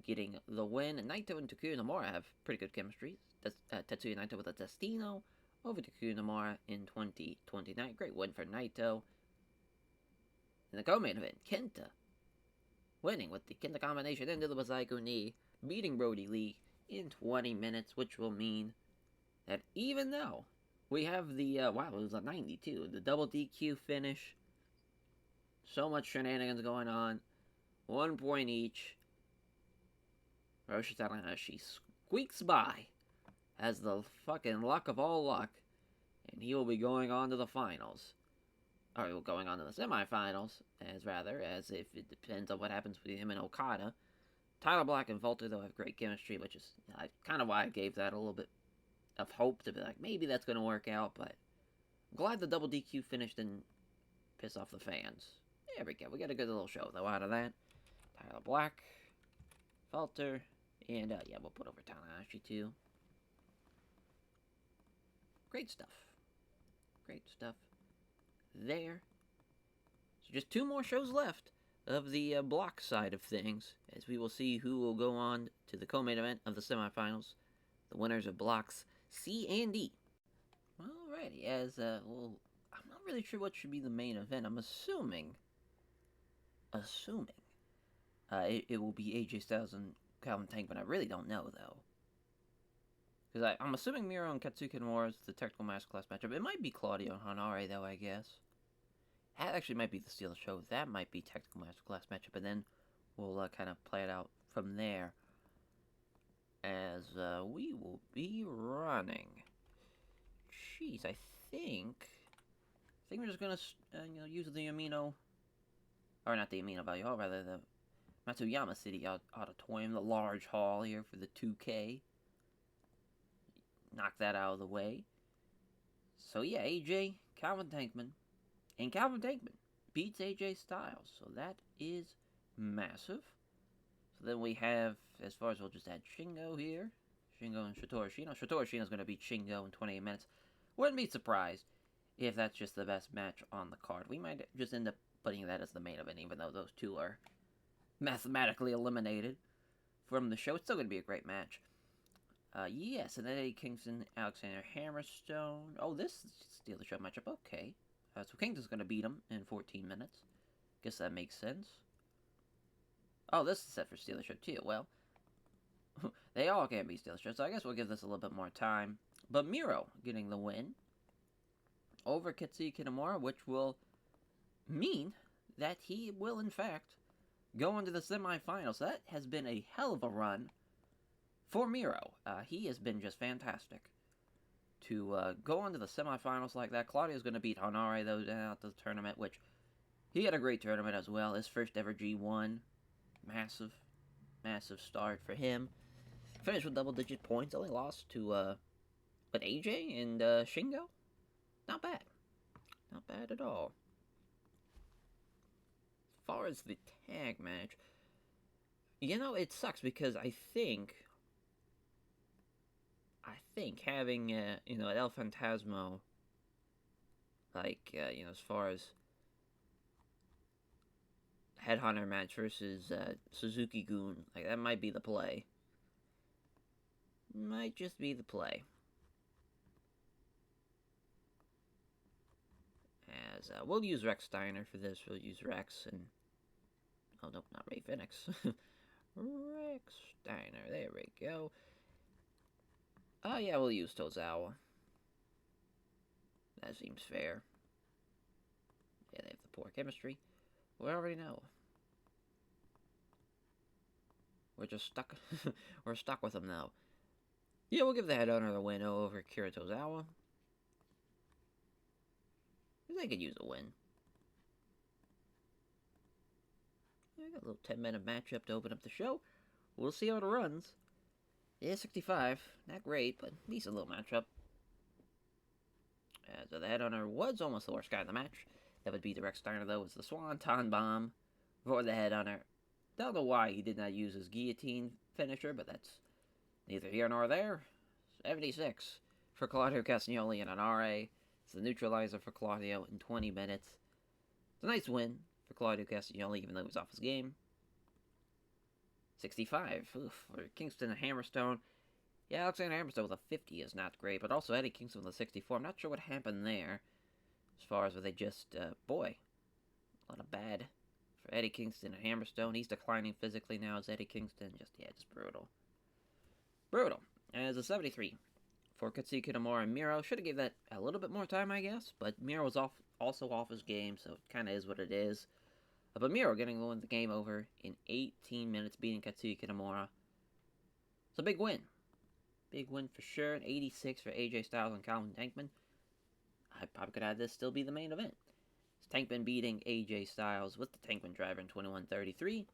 Speaker 1: getting the win. And Naito and TEW Nomura have pretty good chemistry. Tetsuya Naito with a Destino over TEW Nomura in 2029. Great win for Naito. In the co-main event, Kenta winning with the Kenta combination into the Basaiko knee, beating Brody Lee in 20 minutes, which will mean that even though we have the, it was a 92, the double DQ finish, so much shenanigans going on, 1 point each, Hiroshi Tanahashi squeaks by, has the fucking luck of all luck, and he will be going on to the finals. Or going on to the semifinals, as if it depends on what happens with him and Okada. Tyler Black and Walter, though, have great chemistry, which is kind of why I gave that a little bit of hope to be like, maybe that's going to work out, but I'm glad the double DQ finish didn't piss off the fans. There we go. We got a good little show, though, out of that. Tyler Black, Falter, and, yeah, we'll put over Tanahashi, too. Great stuff. Great stuff there. So just 2 more shows left of the block side of things, as we will see who will go on to the co-main event of the semifinals. The winners of blocks C and D. Alrighty, well, I'm not really sure what should be the main event. I'm assuming, it will be AJ Styles and Calvin Tankman. I really don't know, though. Because I'm assuming Miro and Katsuki Nomura is the technical masterclass matchup. It might be Claudio and Hanare, though, I guess. That actually might be the steal of the show. That might be technical masterclass matchup, and then we'll kind of play it out from there. As we will be running. Jeez, I think we're just gonna use the Amino, or not the Amino Value Hall, rather the Matsuyama City Auditorium, the large hall here for the 2K. Knock that out of the way. So yeah, AJ, Calvin Tankman, and Calvin Tankman beats AJ Styles, so that is massive. So then we have, as far as we'll just add Shingo here, Shingo and Shotaro Ashino. Shotaro Ashino's going to beat Shingo in 28 minutes. Wouldn't be surprised if that's just the best match on the card. We might just end up putting that as the main event, even though those two are mathematically eliminated from the show. It's still going to be a great match. Yes, and then Eddie Kingston, Alexander Hammerstone. Oh, this is Steal the Show matchup. Okay. So Kingston's going to beat him in 14 minutes. Guess that makes sense. Oh, this is set for Steal the Show too. Well, they all can't be Steal the Show, so I guess we'll give this a little bit more time. But Miro getting the win over Katsuki Nomura, which will mean that he will, in fact, go into the semifinals. So that has been a hell of a run for Miro. He has been just fantastic to go into the semifinals like that. Claudio's going to beat Hanare, though, out the tournament, which he had a great tournament as well. His first ever G1. Massive, massive start for him. Finished with double-digit points. Only lost to, AJ and Shingo? Not bad. Not bad at all. As far as the tag match, it sucks because I think having, El Phantasmo, as far as Headhunter match versus Suzuki-gun, that might be the play. Might just be the play. As we'll use Rex Steiner for this. We'll use Rex and... Oh, nope, not Ray Phoenix. Rex Steiner, there we go. Oh, yeah, we'll use Tozawa. That seems fair. Yeah, they have the poor chemistry. We already know. We're just stuck. We're stuck with them now. Yeah, we'll give the Headhunter the win over Kira Tozawa. They could use a win. I got a little 10-minute matchup to open up the show. We'll see how it runs. Yeah, 65. Not great, but decent little matchup. So the Headhunter was almost the worst guy in the match. That would be the Rex Steiner, though. It was the Swanton Bomb for the Headhunter. Don't know why he did not use his guillotine finisher, but that's neither here nor there. 76 for Claudio Castagnoli and an RA. It's the neutralizer for Claudio in 20 minutes. It's a nice win for Claudio Castagnoli, even though he was off his game. 65 for Kingston and Hammerstone. Yeah, Alexander Hammerstone with a 50 is not great, but also Eddie Kingston with a 64. I'm not sure what happened there. As far as where they just, boy, a lot of bad for Eddie Kingston and Hammerstone. He's declining physically now as Eddie Kingston. Just brutal. Brutal. As a 73 for Katsuki Nomura and Miro. Should have gave that a little bit more time, I guess, but Miro was also off his game, so it kind of is what it is. But Miro getting the game over in 18 minutes, beating Katsuki Nomura. It's a big win. Big win for sure. An 86 for AJ Styles and Calvin Tankman. I probably could have this still be the main event. It's Tankman beating AJ Styles with the Tankman driver in 21:33.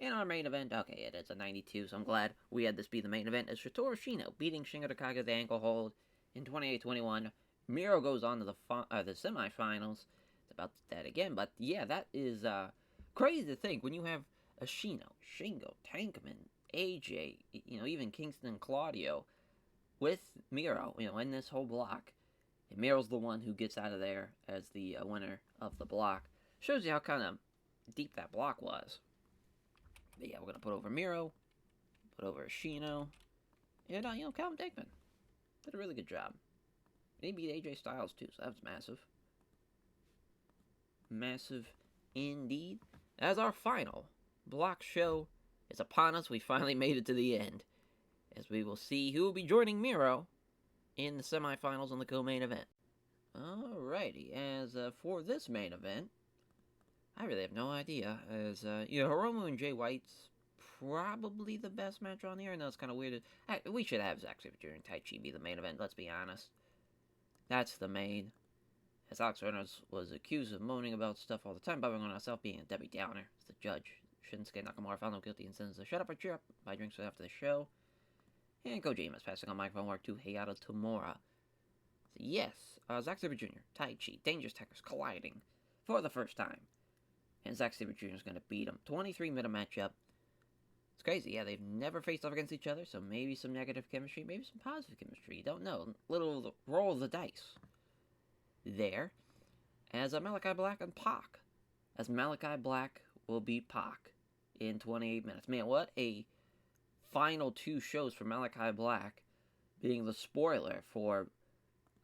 Speaker 1: In our main event, okay, it is a 92, so I'm glad we had this be the main event, as Shotaro Shino beating Shingo Takagi with the ankle hold in 28-21. Miro goes on to the semifinals. It's about that again, but yeah, that is crazy to think when you have a Shino, Shingo, Tankman, AJ, even Kingston and Claudio with Miro, in this whole block. And Miro's the one who gets out of there as the winner of the block. Shows you how kind of deep that block was. But yeah, we're going to put over Miro, put over Shino, and, Calvin Tankman. Did a really good job. And he beat AJ Styles, too, so that was massive. Massive indeed. As our final block show is upon us, we finally made it to the end. As we will see who will be joining Miro in the semifinals on the co-main event. Alrighty, as for this main event, I really have no idea. As, Hiromu and Jay White's probably the best match on here. I know it's kind of weird. We should have Zack Sabre Jr. and Tai Chi be the main event, let's be honest. That's the main. As Alex Reynolds was accused of moaning about stuff all the time, bubbling on herself being a Debbie Downer. As the judge, Shinsuke Nakamura, found no guilty and sentenced to shut up or cheer up by drinks after the show. And Kojima's passing on microphone work to Hayato Tamura. So yes, Zack Sabre Jr., Tai Chi, Dangerous Tekkers colliding for the first time. And Zack Sabre Jr. is going to beat him. 23-minute matchup. It's crazy, yeah, they've never faced off against each other, so maybe some negative chemistry, maybe some positive chemistry, you don't know. Little roll of the dice there. As Malachi Black and Pac. As Malachi Black will beat Pac in 28 minutes. Man, what a final two shows for Malachi Black, being the spoiler for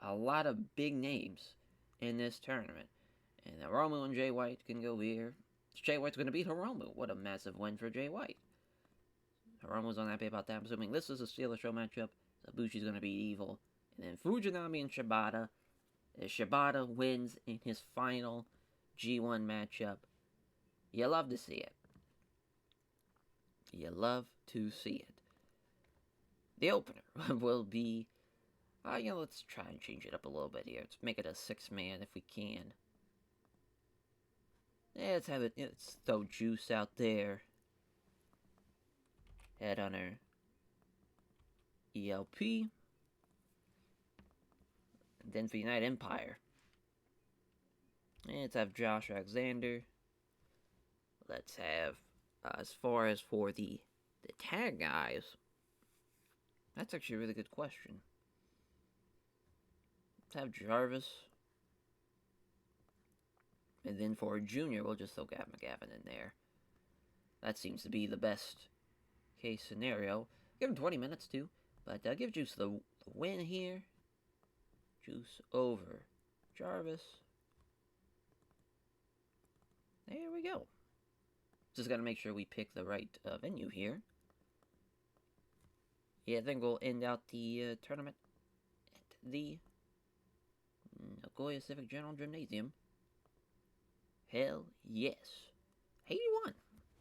Speaker 1: a lot of big names in this tournament. And Hiromu and Jay White can go here. Jay White's going to beat Hiromu. What a massive win for Jay White. Hiromu's unhappy about that. I'm assuming this is a Steal the Show matchup. Ibushi's going to beat Evil. And then Fujinami and Shibata. As Shibata wins in his final G1 matchup. You love to see it. You love to see it. The opener will be... let's try and change it up a little bit here. Let's make it a 6-man if we can. Yeah, let's have it. Let's throw Juice out there. Headhunter. ELP. And then for United Empire. Let's have Josh Alexander. Let's have, as far as for the tag guys, that's actually a really good question. Let's have Jarvis. And then for Junior, we'll just throw Gavin McGavin in there. That seems to be the best case scenario. Give him 20 minutes too, but give Juice the win here. Juice over Jarvis. There we go. Just gotta make sure we pick the right venue here. Yeah, I think we'll end out the tournament at the Nagoya Civic General Gymnasium. Hell yes. 81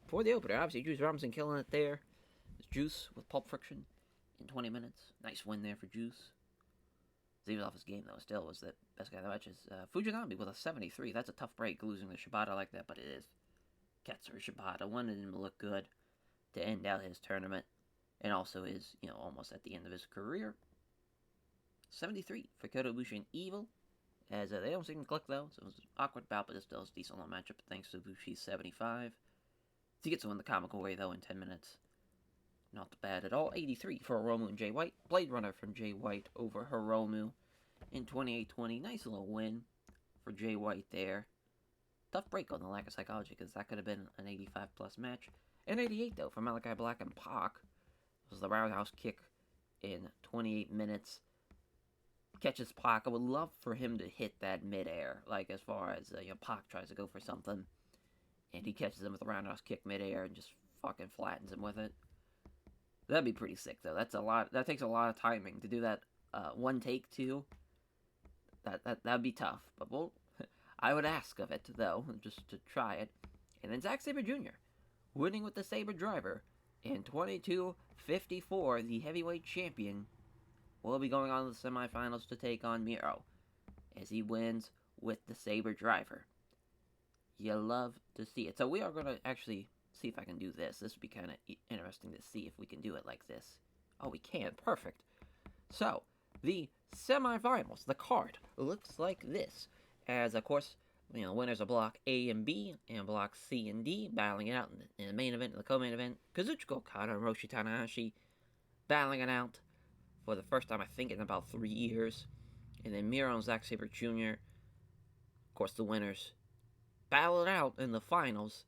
Speaker 1: for the opener. Obviously, Juice Robinson killing it there. It's Juice with Pulp Friction in 20 minutes. Nice win there for Juice. He was off his game, though. Still was the best guy in the matches. Fujinami with a 73. That's a tough break, losing to Shibata like that, but it is. Katsura Shibata wanted him to look good to end out his tournament. And also is, almost at the end of his career. 73 for Kota Ibushi and Evil. As they don't seem to click, though, so it was an awkward bout, but it still is a decent little matchup, thanks to Ibushi's 75. He gets to win the comical way, though, in 10 minutes. Not bad at all. 83 for Hiromu and Jay White. Blade Runner from Jay White over Hiromu in 28-20. Nice little win for Jay White there. Tough break on the lack of psychology, because that could have been an 85-plus match. And 88, though, for Malachi Black and Pac. It was the roundhouse kick in 28 minutes. Catches Pac. I would love for him to hit that midair, like as far as Pac tries to go for something, and he catches him with a roundhouse kick midair and just fucking flattens him with it. That'd be pretty sick, though. That's a lot. That takes a lot of timing to do that. One take too. That'd be tough, but I would ask of it though, just to try it. And then Zack Sabre Jr. winning with the Sabre Driver in 22-54. The heavyweight champion will be going on to the semifinals to take on Miro as he wins with the Sabre Driver. You love to see it. So we are going to actually see if I can do this. This would be kind of interesting to see if we can do it like this. Oh, we can. Perfect. So, the semifinals, the card looks like this. As, of course, winners of Block A and B, and Block C and D, battling it out in the main event and the co-main event. Kazuchika Okada and Hiroshi Tanahashi battling it out for the first time, I think, in about 3 years. And then Miro and Zack Sabre Jr., of course, the winners, battle it out in the finals.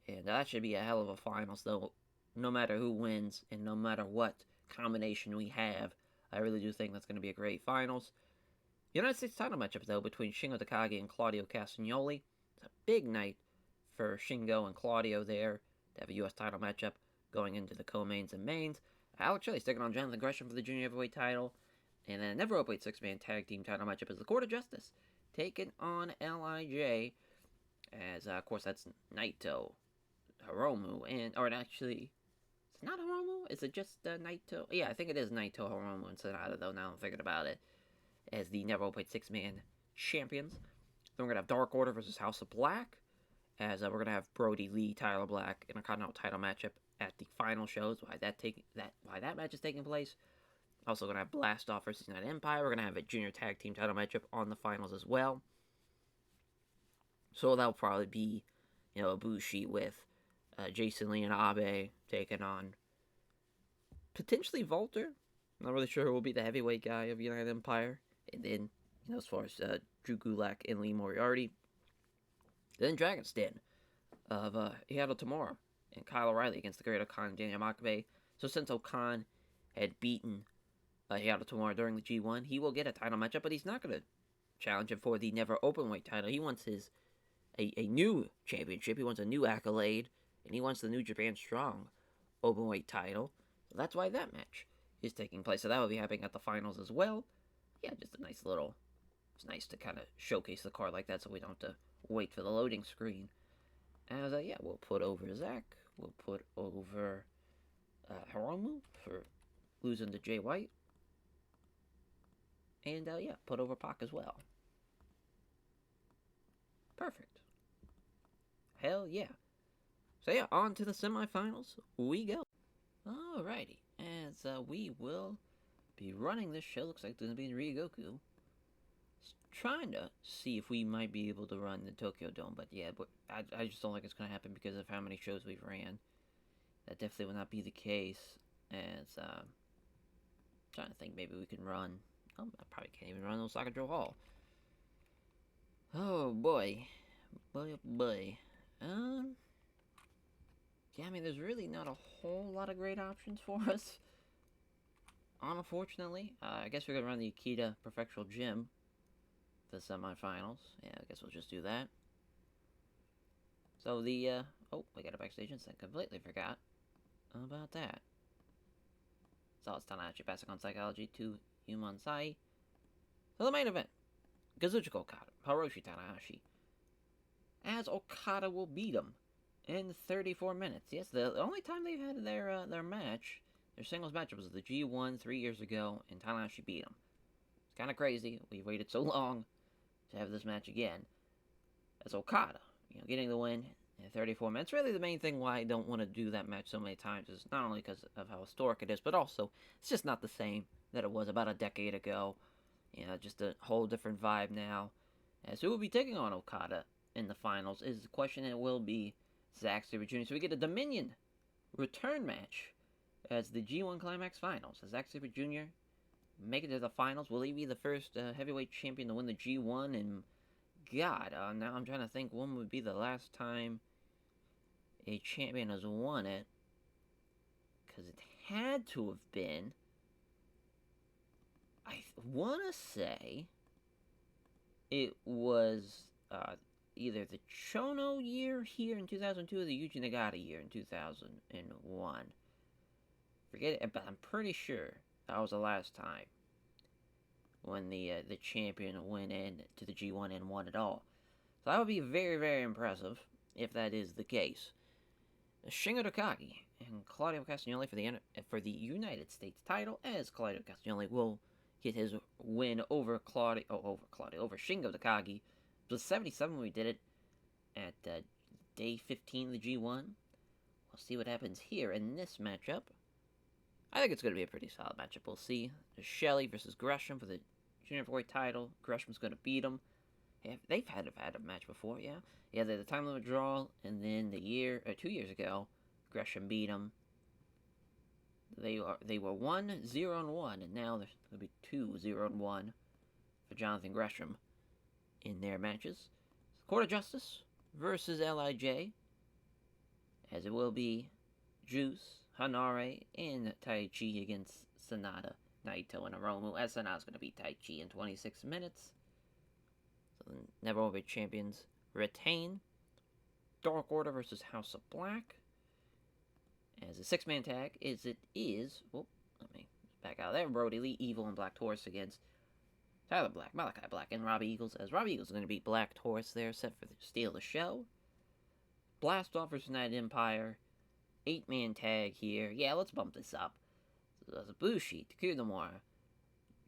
Speaker 1: And that should be a hell of a finals, though. No matter who wins and no matter what combination we have, I really do think that's going to be a great finals. United States title matchup, though, between Shingo Takagi and Claudio Castagnoli. It's a big night for Shingo and Claudio there to have a U.S. title matchup going into the co-mains and mains. Alex Shelley's taking on Jonathan Gresham for the junior heavyweight title. And then never openweight six-man tag team title matchup is the Court of Justice taking on LIJ. As, of course, that's Naito, Hiromu, and, or actually, it's not Hiromu? Is it just Naito? Yeah, I think it is Naito, Hiromu, and Sonata, though, now I'm thinking about it, as the never openweight six-man champions. Then we're going to have Dark Order versus House of Black, as we're going to have Brody Lee, Tyler Black, in a Continental title matchup at the final shows, why that match is taking place. Also going to have Blast Off versus United Empire. We're going to have a junior tag team title matchup on the finals as well. So that'll probably be, Ibushi with Jason Lee and Abe taking on potentially Volter. Not really sure who will be the heavyweight guy of United Empire. And then, as far as Drew Gulak and Lee Moriarty. Then Dragon's Den of Hiato Tamura and Kyle O'Reilly against the Great Okan and Daniel Makabe. So since Okan had beaten Hiato Tamura during the G1, he will get a title matchup, but he's not going to challenge him for the never openweight title. He wants a new championship. He wants a new accolade, and he wants the New Japan Strong openweight title. So that's why that match is taking place. So that will be happening at the finals as well. Yeah, just a nice little... It's nice to kind of showcase the card like that so we don't have to wait for the loading screen. As, we'll put over Zack. We'll put over Hiromu for losing to Jay White. And, put over Pac as well. Perfect. Hell yeah. So yeah, on to the semifinals we go. Alrighty, as we will be running this show. Looks like it's going to be in Ryogoku. Trying to see if we might be able to run the Tokyo Dome, but yeah, I just don't think it's going to happen because of how many shows we've ran. That definitely will not be the case. As trying to think, maybe we can run. I probably can't even run Osaka Joe Hall. Oh boy. Boy. Yeah, I mean, there's really not a whole lot of great options for us. Unfortunately. I guess we're going to run the Akita Prefectural Gym. The semifinals. Yeah, I guess we'll just do that. So the, we got a backstage incident. Completely forgot about that. So it's Tanahashi passing on Psychology to Human Sai. So the main event. Kazuchika Okada, Hiroshi Tanahashi. As Okada will beat him in 34 minutes. Yes, the only time they've had their match, their singles matchup was the G1 3 years ago, and Tanahashi beat him. It's kind of crazy. We waited so long to have this match again. As Okada, getting the win in 34 minutes. Really, the main thing why I don't want to do that match so many times is not only because of how historic it is, but also it's just not the same that it was about a decade ago. Just a whole different vibe now. As who will be taking on Okada in the finals is the question. It will be Zack Sabre Jr. So we get a Dominion return match as the G1 Climax finals. As Zack Sabre Jr. make it to the finals. Will he be the first heavyweight champion to win the G1? And God, now I'm trying to think when would be the last time a champion has won it. Because it had to have been, I want to say, it was either the Chono year here in 2002 or the Yuji Nagata year in 2001. Forget it, but I'm pretty sure that was the last time when the champion went in to the G1 and won it all. So that would be very, very impressive if that is the case. Shingo Takagi and Claudio Castagnoli for the United States title, as Claudio Castagnoli will get his win over Shingo Takagi. It was 77 when we did it at day 15 of the G1. we'll see what happens here in this matchup. I think it's going to be a pretty solid matchup. We'll see. Shelley versus Gresham for the junior heavyweight title. Gresham's going to beat him. They've had a match before, yeah. Yeah, they had the time limit draw, and then 2 years ago, Gresham beat him. They were 1-0-1, and now there's going to be 2-0-1 for Jonathan Gresham in their matches. Court of Justice versus LIJ, as it will be Juice, Hanare, and Taichi against Sanada, Naito, and Hiromu, as Sanada's going to beat Taichi in 26 minutes. So the Never Overweight champions retain. Dark Order versus House of Black. As a 6-man tag, let me back out of there. Brody Lee, Evil, and Black Taurus against Tyler Black, Malachi Black, and Robbie Eagles. As Robbie Eagles is going to beat Black Taurus there, set for the steal the show. Blast Off versus United Empire. 8-man tag here. Yeah, let's bump this up. So there's Ibushi, Takuya Nomura,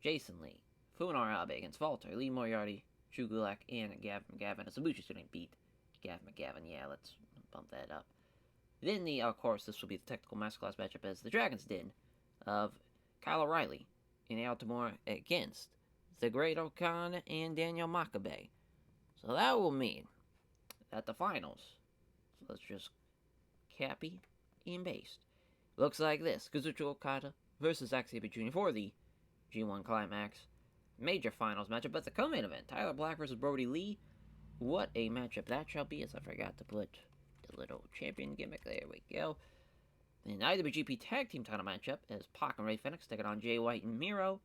Speaker 1: Jason Lee, Fuminara Abe against Walter, Lee Moriarty, Drew Gulak, and Gavin McGavin. As Ibushi's going to beat Gavin McGavin. Yeah, let's bump that up. Then, of course, this will be the technical masterclass matchup as the Dragon's Den of Kyle O'Reilly and Altamore against the Great Okan and Daniel Makabe. So that will mean that the finals, so let's just copy and paste, looks like this. Kazuchika Okada versus Zack Sabre Jr. for the G1 Climax major finals matchup. But the co-main event, Tyler Black versus Brody Lee. What a matchup that shall be, as I forgot to put the little champion gimmick. There we go. The IWGP Tag Team title matchup as Pac and Rey Fenix taking on Jay White and Miro.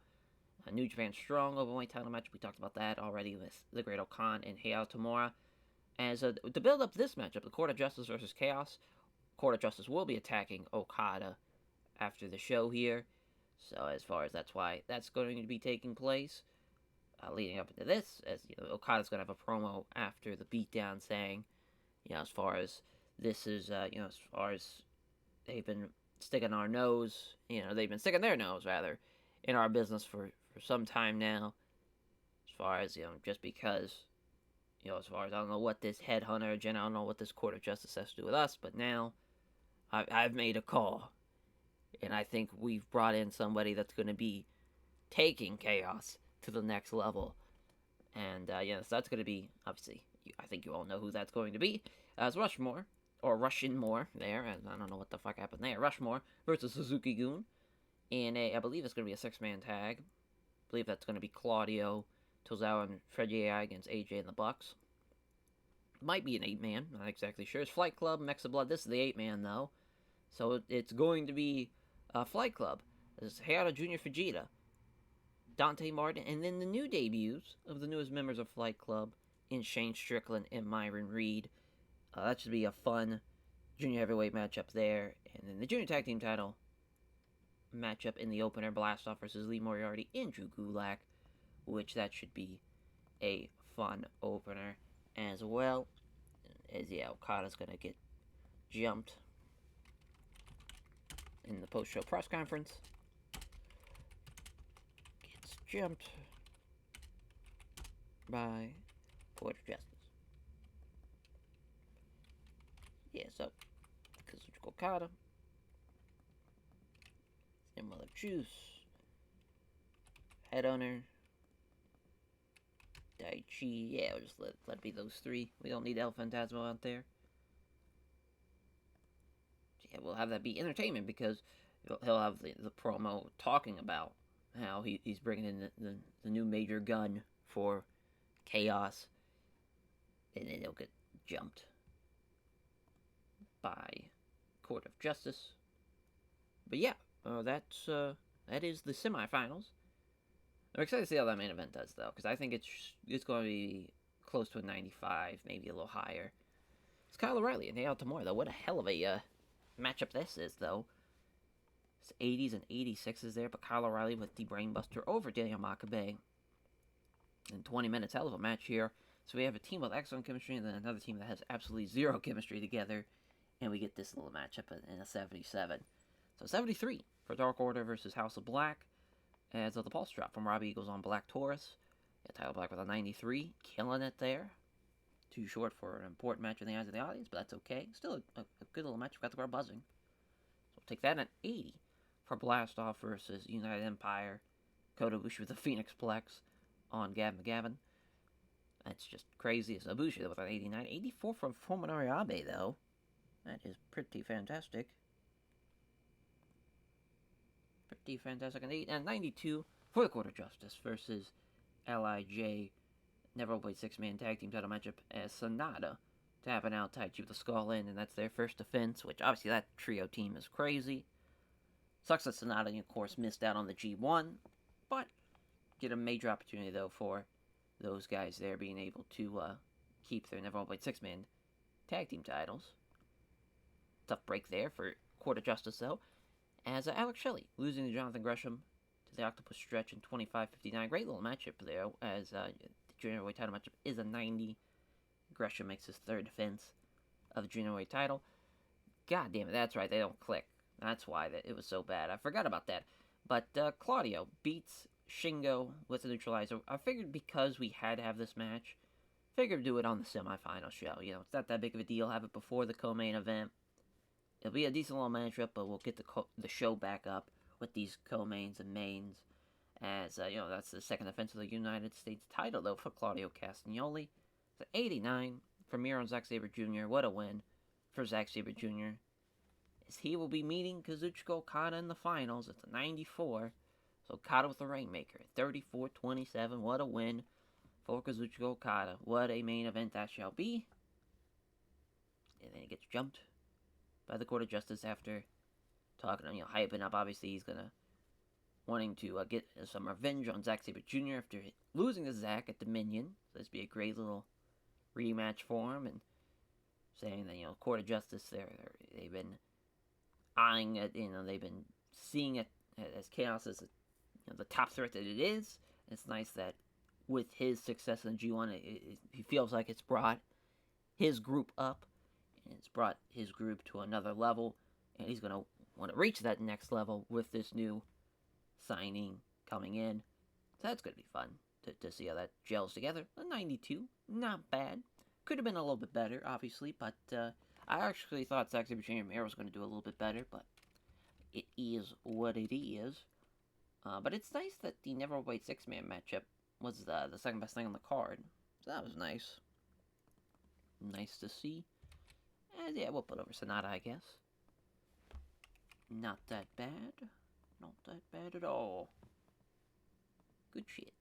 Speaker 1: A New Japan Strong Openweight title match. We talked about that already with the Great Okan and Heiao Tamura. As to build up this matchup, the Court of Justice versus Chaos. Court of Justice will be attacking Okada after the show here. So as far as that's why that's going to be taking place. Leading up into this, as Okada's going to have a promo after the beatdown saying, as far as this is, as far as they've been sticking our nose, they've been sticking their nose, rather, in our business for some time now. As far as, just because, as far as I don't know what this headhunter agenda, I don't know what this Court of Justice has to do with us, but now I've made a call. And I think we've brought in somebody that's going to be taking Chaos to the next level. And, so that's going to be, obviously, I think you all know who that's going to be. It's Rushmore, or Russian Moore, there, I don't know what the fuck happened there. Rushmore versus Suzuki-gun. And I believe it's going to be a 6-man tag. I believe that's going to be Claudio, Tozawa, and Fred AI against AJ and the Bucks. Might be an 8-man, not exactly sure. It's Flight Club, Mexa Blood. This is the 8-man, though. So it's going to be Flight Club. There's Hayata Jr. Fujita, Dante Martin, and then the new debuts of the newest members of Flight Club in Shane Strickland and Myron Reed. That should be a fun junior heavyweight matchup there. And then the junior tag team title matchup in the opener, Blast Off versus Lee Moriarty and Drew Gulak, which that should be a fun opener as well. As Okada's going to get jumped in the post-show press conference. Gets jumped by Court of Justice. So Kazuchika Okada, Mother Juice, Head Owner, Daichi. We'll just let it be those three. We don't need El Phantasmo out there. We'll have that be entertainment because he'll have the promo talking about how he's bringing in the new major gun for Chaos, and then he'll get jumped by Court of Justice. But that is the semifinals. I'm excited to see how that main event does, though, because I think it's going to be close to a 95, maybe a little higher. It's Kyle O'Reilly and Heiao Tamura, though. What a hell of a matchup this is, though. It's 80s and 86s there, but Kyle O'Reilly with the Brainbuster over Daniel Makabe in 20 minutes. Hell of a match here. So we have a team with excellent chemistry and then another team that has absolutely zero chemistry together. And we get this little matchup in a 77. So 73 for Dark Order versus House of Black. As the pulse drop from Robbie Eagles on Black Taurus. Tyler Black with a 93. Killing it there. Too short for an important match in the eyes of the audience, but that's okay. Still a good little match. We've got the crowd buzzing. So we'll take that at 80 for Blast Off versus United Empire. Kota Ibushi with the Phoenix Plex on Gavin McGavin. That's just crazy. It's Ibushi with an 89. 84 from Fuminori Abe, though. That is pretty fantastic. Pretty fantastic. And 92 for the Court of Justice versus LIJ. Never played 6-man tag team title matchup as Sonata tapping out Taichi with the Skull in, and that's their first defense, which obviously that trio team is crazy. Sucks that Sonata, of course, missed out on the G1, but get a major opportunity, though, for those guys there being able to keep their never played 6-man tag team titles. Tough break there for Court of Justice, though, as Alex Shelley losing to Jonathan Gresham to the Octopus Stretch in 25-59. Great little matchup there, as the junior weight title matchup is a 90. Gresham makes his third defense of the junior weight title. God damn it, that's right, they don't click. That's why it was so bad. I forgot about that. But Claudio beats Shingo with a neutralizer. I figured because we had to have this match, figured do it on the semifinal show. You know, it's not that big of a deal. Have it before the co-main event. It'll be a decent little matchup, but we'll get the show back up with these co-mains and mains. As, you know, that's the second defense of the United States title, though, for Claudio Castagnoli. It's 89 for Miro and Zack Sabre Jr. What a win for Zack Sabre Jr. As he will be meeting Kazuchika Okada in the finals at the 94. So Okada with the Rainmaker at 34-27. What a win for Kazuchika Okada. What a main event that shall be. And then he gets jumped by the Court of Justice after talking, hyping up. Obviously, he's gonna wanting to get some revenge on Zack Sabre Jr. after losing to Zack at Dominion. So this would be a great little rematch for him, and saying that Court of Justice, they've been eyeing it, they've been seeing it as Chaos as the top threat that it is. It's nice that with his success in the G1, he feels like it's brought his group up, and it's brought his group to another level, and he's going to want to reach that next level with this new signing coming in. So that's going to be fun to see how that gels together. A 92, not bad. Could have been a little bit better, obviously, but I actually thought Zack Sabre Jr. and Miro was going to do a little bit better, but it is what it is. But it's nice that the Never Wait 6-man matchup was the second best thing on the card. So that was nice. Nice to see. And yeah, we'll put over Sonata, I guess. Not that bad. Not that bad at all. Good shit.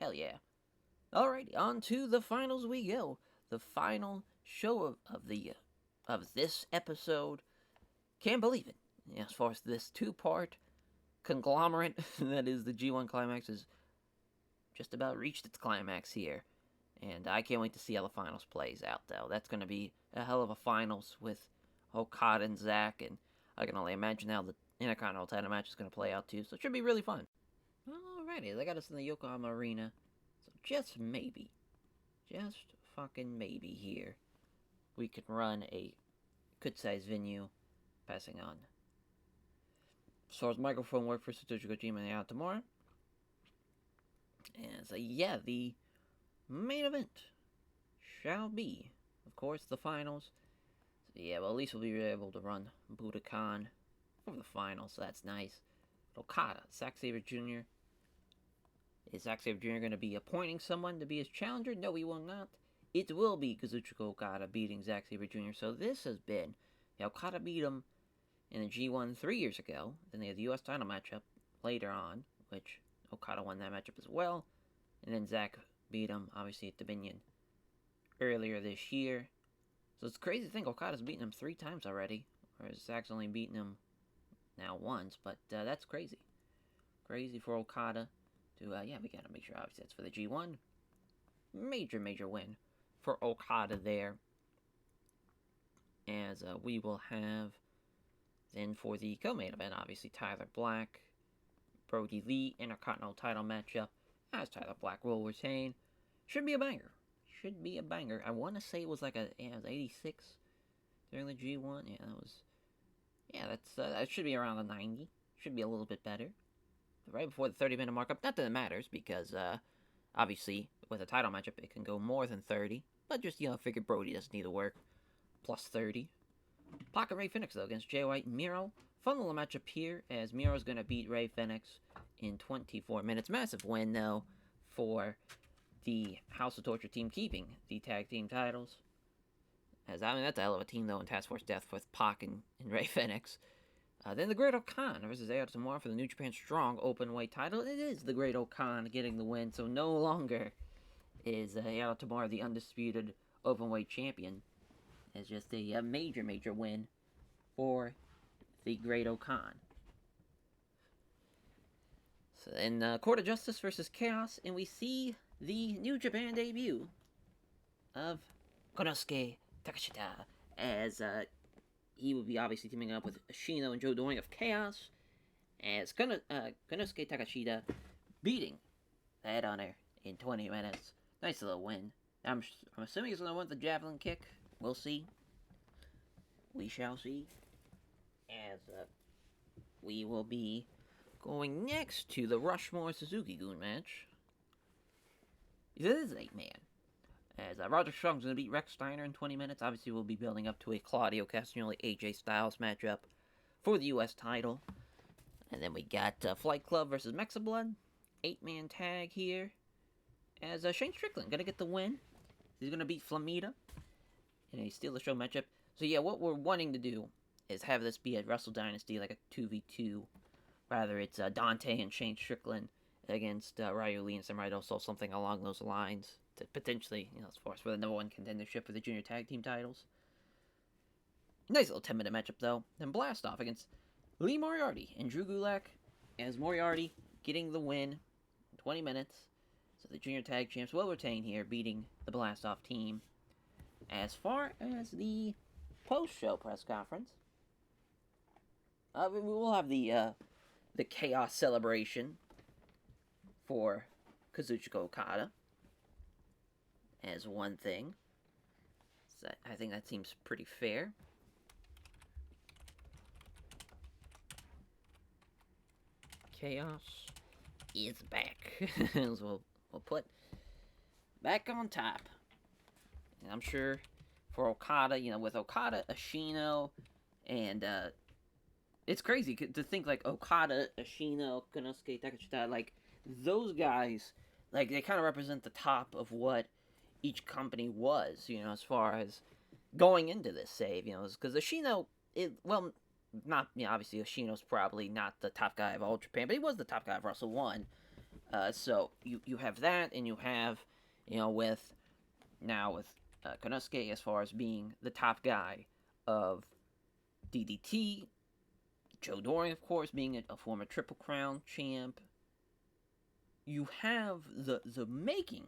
Speaker 1: Hell yeah. Alrighty, on to the finals we go. The final show of this episode. Can't believe it. As far as this two-part conglomerate that is the G1 Climax is just about reached its climax here. And I can't wait to see how the finals plays out, though. That's going to be a hell of a finals with Okada and Zack, and I can only imagine how the Intercontinental title match is going to play out, too. So it should be really fun. Alrighty, they got us in the Yokohama Arena. So just maybe, just fucking maybe here, we can run a good-sized venue, passing on. As far as microphone work for Satoshi Kojima out tomorrow. And so, yeah, the main event shall be, of course, the finals. So, yeah, well, at least we'll be able to run Budokan for the finals, so that's nice. Okada, Zack Sabre Jr. Is Zack Sabre Jr. going to be appointing someone to be his challenger? No, he will not. It will be Kazuchika Okada beating Zack Sabre Jr. So this has been, Okada beat him in the G1 3 years ago. Then they had the U.S. title matchup later on, which Okada won that matchup as well. And then Zack beat him, obviously, at Dominion earlier this year. So it's crazy to think Okada's beaten him 3 times already, whereas Zack's only beaten him now once. But that's crazy. Crazy for Okada to, we gotta make sure, obviously, that's for the G1. Major, major win for Okada there. As we will have then for the co-main event, obviously, Tyler Black, Brody Lee, Intercontinental title matchup, as Tyler Black will retain. Should be a banger. Should be a banger. I want to say it was like it was 86 during the G1. Yeah, that was, that should be around the 90. Should be a little bit better. Right before the 30-minute markup. Not that it matters, because, obviously, with a title matchup, it can go more than 30. but just, figured Brody doesn't need to work. Plus 30. Pocket Ray Phoenix, though, against Jay White and Miro. Fun little matchup here, as Miro's going to beat Ray Phoenix in 24 minutes. Massive win, though, for the House of Torture team, keeping the tag team titles. As that's a hell of a team, though, in Task Force Death with Pac and Ray Phoenix. Then the Great Okan versus Ayo Tamura for the New Japan Strong Openweight title. It is the Great Okan getting the win, so no longer is Ayo Tamura the undisputed Openweight champion. It's just a major, major win for the Great Okan. So then, Court of Justice versus Chaos, and we see the New Japan debut of Konosuke Takeshita, as he will be obviously teaming up with Ashino and Joe Doring of Chaos, as Konosuke Takeshita beating the Headhunter in 20 minutes. Nice little win. I'm assuming he's going to win the javelin kick. We'll see. We shall see. As we will be going next to the Rushmore Suzuki-gun match. This is 8-man. As Roger Strong's going to beat Rex Steiner in 20 minutes. Obviously, we'll be building up to a Claudio Castagnoli AJ Styles matchup for the U.S. title. And then we got Flight Club versus Mexablood. 8-man tag here. As Shane Strickland going to get the win. He's going to beat Flamita in a Steal the Show matchup. So yeah, what we're wanting to do is have this be a Wrestle Dynasty, like a 2v2. Rather, it's Dante and Shane Strickland against Ryu Lee and Samurai Doso, something along those lines. To potentially, as far as for the #1 contendership for the junior tag team titles. Nice little 10-minute matchup, though. Then Blast Off against Lee Moriarty and Drew Gulak, as Moriarty getting the win in 20 minutes. So the junior tag champs will retain here, beating the Blast Off team. As far as the post-show press conference, we will have the Chaos celebration for Kazuchika Okada as one thing. So I think that seems pretty fair. Chaos is back. As we'll put back on top. And I'm sure for Okada, with Okada, Ashino, and it's crazy to think like Okada, Ashino, Konosuke Takeshita, like those guys, like they kind of represent the top of what each company was, as far as going into this save, because Ashino, obviously Ashino's probably not the top guy of All Japan, but he was the top guy of Wrestle 1. So you have that, and you have, with Konosuke as far as being the top guy of DDT, Joe Doring, of course, being a former Triple Crown champ. You have the making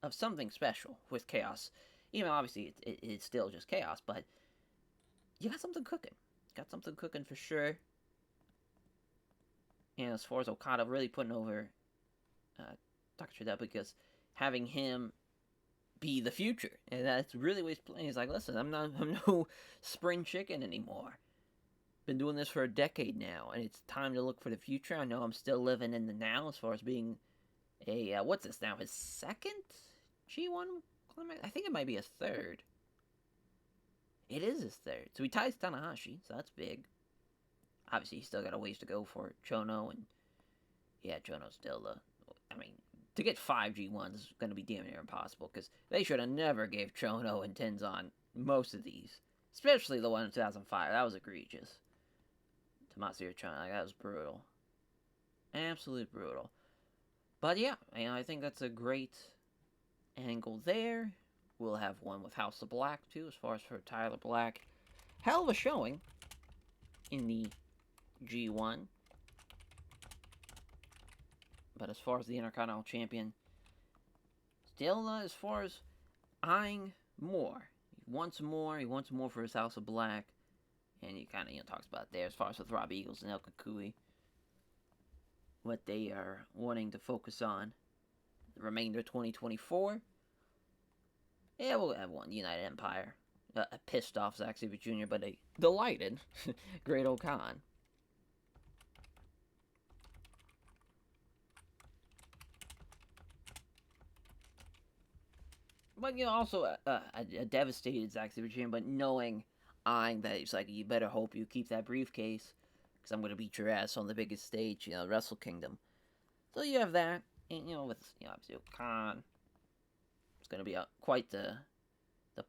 Speaker 1: of something special with Chaos. Even obviously it's still just Chaos, but you got something cooking. Got something cooking for sure. And as far as Okada really putting over Takeshita, because having him be the future, and that's really what he's playing. He's like, listen, I'm no spring chicken anymore. Been doing this for a decade now, and it's time to look for the future. I know I'm still living in the now as far as being a what's this now? His second G1 Climax? I think it might be his third. It is his third. So he ties Tanahashi, so that's big. Obviously, he's still got a ways to go for Chono, and yeah, Chono's still to get 5 G1s is going to be damn near impossible, because they should have never gave Chono and Tenzan most of these. Especially the one in 2005. That was egregious. Tomohiro Chono, that was brutal. Absolutely brutal. But yeah, I think that's a great angle there. We'll have one with House of Black, too, as far as for Tyler Black. Hell of a showing in the G1. But as far as the Intercontinental Champion, still as far as eyeing more. He wants more for his House of Black. And he kind of, talks about there as far as with Rob Eagles and El Kakui. What they are wanting to focus on the remainder of 2024. Yeah, we'll have one United Empire. A pissed off Zack Sabre Jr., but a delighted Great Okan. But, also a devastated Zack Sabre Jr., but eyeing that it's like, you better hope you keep that briefcase, because I'm going to beat your ass on the biggest stage, Wrestle Kingdom. So you have that, and, with, obviously Khan, it's going to be quite the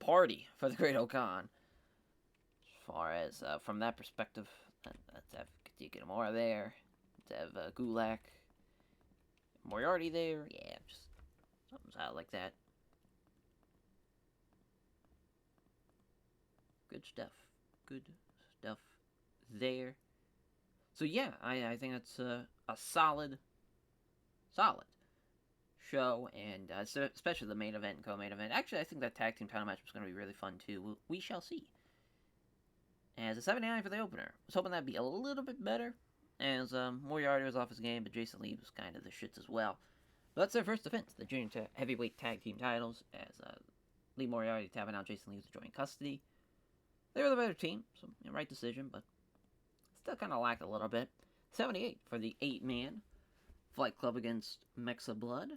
Speaker 1: party for the Great Okan. As far as, from that perspective, let's have Kitamura there, let's have Gulak, Moriarty there, yeah, just something's out like that. Good stuff. Good stuff there. So yeah, I think that's a solid show, and especially the main event and co-main event. Actually, I think that tag team title match was going to be really fun too. We shall see. As a 79 for the opener, I was hoping that'd be a little bit better, as Moriarty was off his game, but Jason Lee was kind of the shits as well. But that's their first defense, the junior heavyweight tag team titles, as Lee Moriarty tapping out Jason Lee to join custody. They were the better team, so right decision, but still kind of lacked a little bit. 78 for the 8-man Flight Club against Mexa Blood,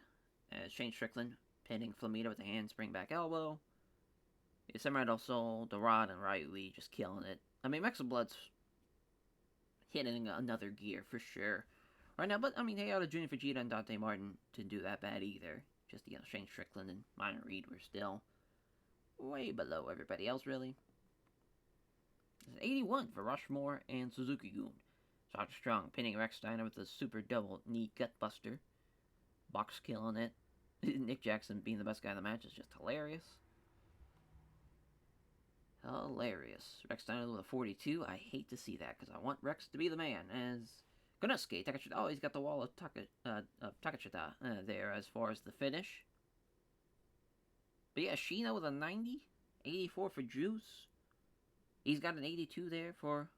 Speaker 1: as Shane Strickland pinning Flamita with a handspring back elbow. Samurai Del Sol, Dorado, and Ryu Lee just killing it. I mean, Mexa Blood's hitting another gear for sure right now, but I mean, Hayata Jr. Fujita and Dante Martin didn't do that bad either. Just, Shane Strickland and Minor Reed were still way below everybody else, really. 81 for Rushmore and Suzuki-gun. Dr. Strong pinning Rex Steiner with a super double knee gutbuster. Box killing it. Nick Jackson being the best guy in the match is just hilarious. Hilarious. Rex Steiner with a 42. I hate to see that because I want Rex to be the man. As Konosuke Takeshita, oh, he's got the wall of Takeshita there as far as the finish. But yeah, Shino with a 90. 84 for Juice. He's got an 82 there for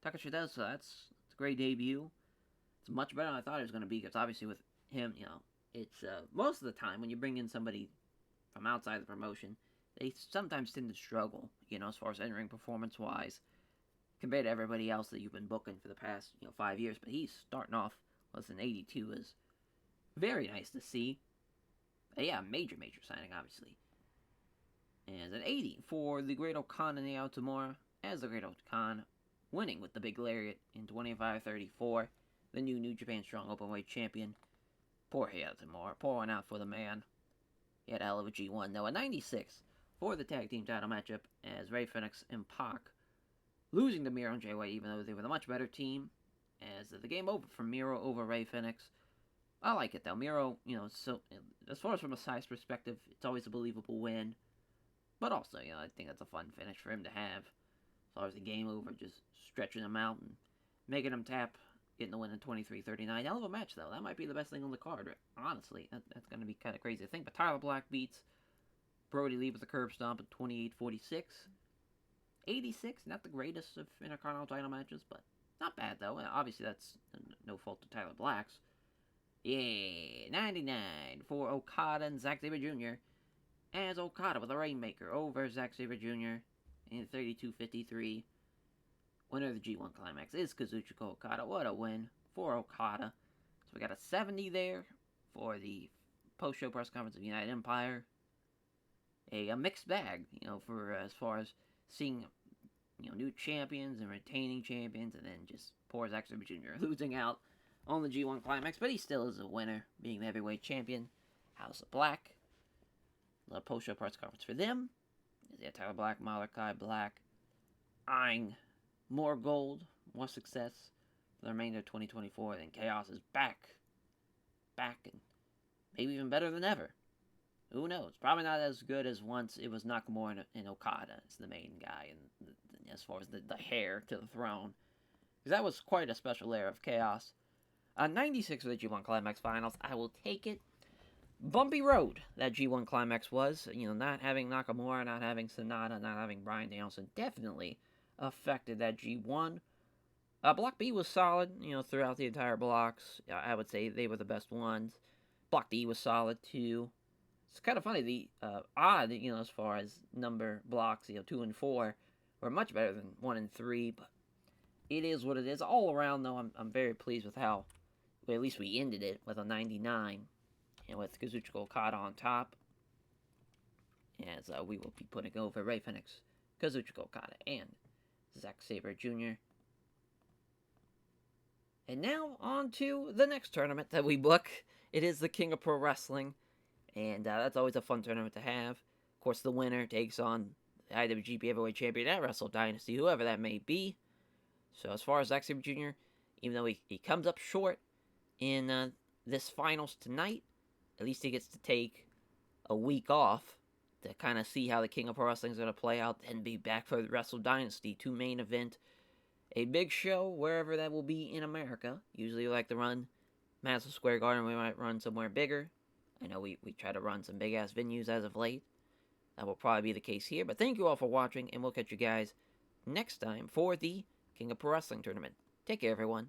Speaker 1: Takeshita, so that's a great debut. It's much better than I thought it was going to be, because obviously with him, it's most of the time when you bring in somebody from outside the promotion, they sometimes tend to struggle, as far as in-ring performance-wise, compared to everybody else that you've been booking for the past, 5 years. But he's starting off with an 82 is very nice to see. But yeah, major signing, obviously. And an 80 for the Great Okan and the Altamora, as the Great Okan winning with the big lariat in 25-34, the New Japan Strong Openweight Champion. Poor Altamora, pour one out for the man. He had a hell of a G1, though. A 96 for the tag team title matchup, as Ray Phoenix and Pac losing to Miro and Jay White, even though they were the much better team. As the game over for Miro over Ray Phoenix. I like it, though. Miro, so as far as from a size perspective, it's always a believable win. But also, I think that's a fun finish for him to have. As far as the game over, just stretching him out and making him tap, getting the win in 23-39. Hell of a match, though. That might be the best thing on the card, honestly. That's going to be kind of crazy to think. But Tyler Black beats Brody Lee with a curb stomp at 28-46. 86, not the greatest of Intercontinental title matches, but not bad, though. Obviously, that's no fault to Tyler Black's. Yeah, 99 for Okada and Zack Sabre Jr., as Okada with a Rainmaker over Zack Sabre Jr. in 32-53. Winner of the G1 Climax is Kazuchika Okada. What a win for Okada. So we got a 70 there for the post-show press conference of United Empire. A mixed bag, for as far as seeing, new champions and retaining champions, and then just poor Zack Sabre Jr. losing out on the G1 Climax, but he still is a winner, being the heavyweight champion. House of Black. A post-show press conference for them. Yeah, Tyler Black, Malachi Black, eyeing more gold, more success for the remainder of 2024. Then Chaos is back, and maybe even better than ever. Who knows? Probably not as good as once it was Nakamura and Okada as the main guy, and as far as the heir to the throne, because that was quite a special era of Chaos. 96 for the G1 Climax Finals. I will take it. Bumpy road that G1 Climax was. Not having Nakamura, not having Sonata, not having Bryan Danielson definitely affected that G1. Block B was solid, throughout the entire blocks. I would say they were the best ones. Block D was solid too. It's kind of funny, the odd, as far as number blocks, 2 and 4 were much better than 1 and 3, but it is what it is. All around, though, I'm very pleased with how, at least we ended it with a 99. With Kazuchika Okada on top. as we will be putting over Ray Phoenix, Kazuchika Okada, and Zack Sabre Jr. And now on to the next tournament that we book. It is the King of Pro Wrestling, and that's always a fun tournament to have. Of course, the winner takes on the IWGP Heavyweight Champion at Wrestle Dynasty, whoever that may be. So as far as Zack Sabre Jr., even though he comes up short in this finals tonight, at least he gets to take a week off to kind of see how the King of Pro Wrestling is going to play out and be back for the Wrestle Dynasty to main event a big show wherever that will be in America. Usually we like to run Madison Square Garden. We might run somewhere bigger. I know we try to run some big-ass venues as of late. That will probably be the case here. But thank you all for watching, and we'll catch you guys next time for the King of Pro Wrestling tournament. Take care, everyone.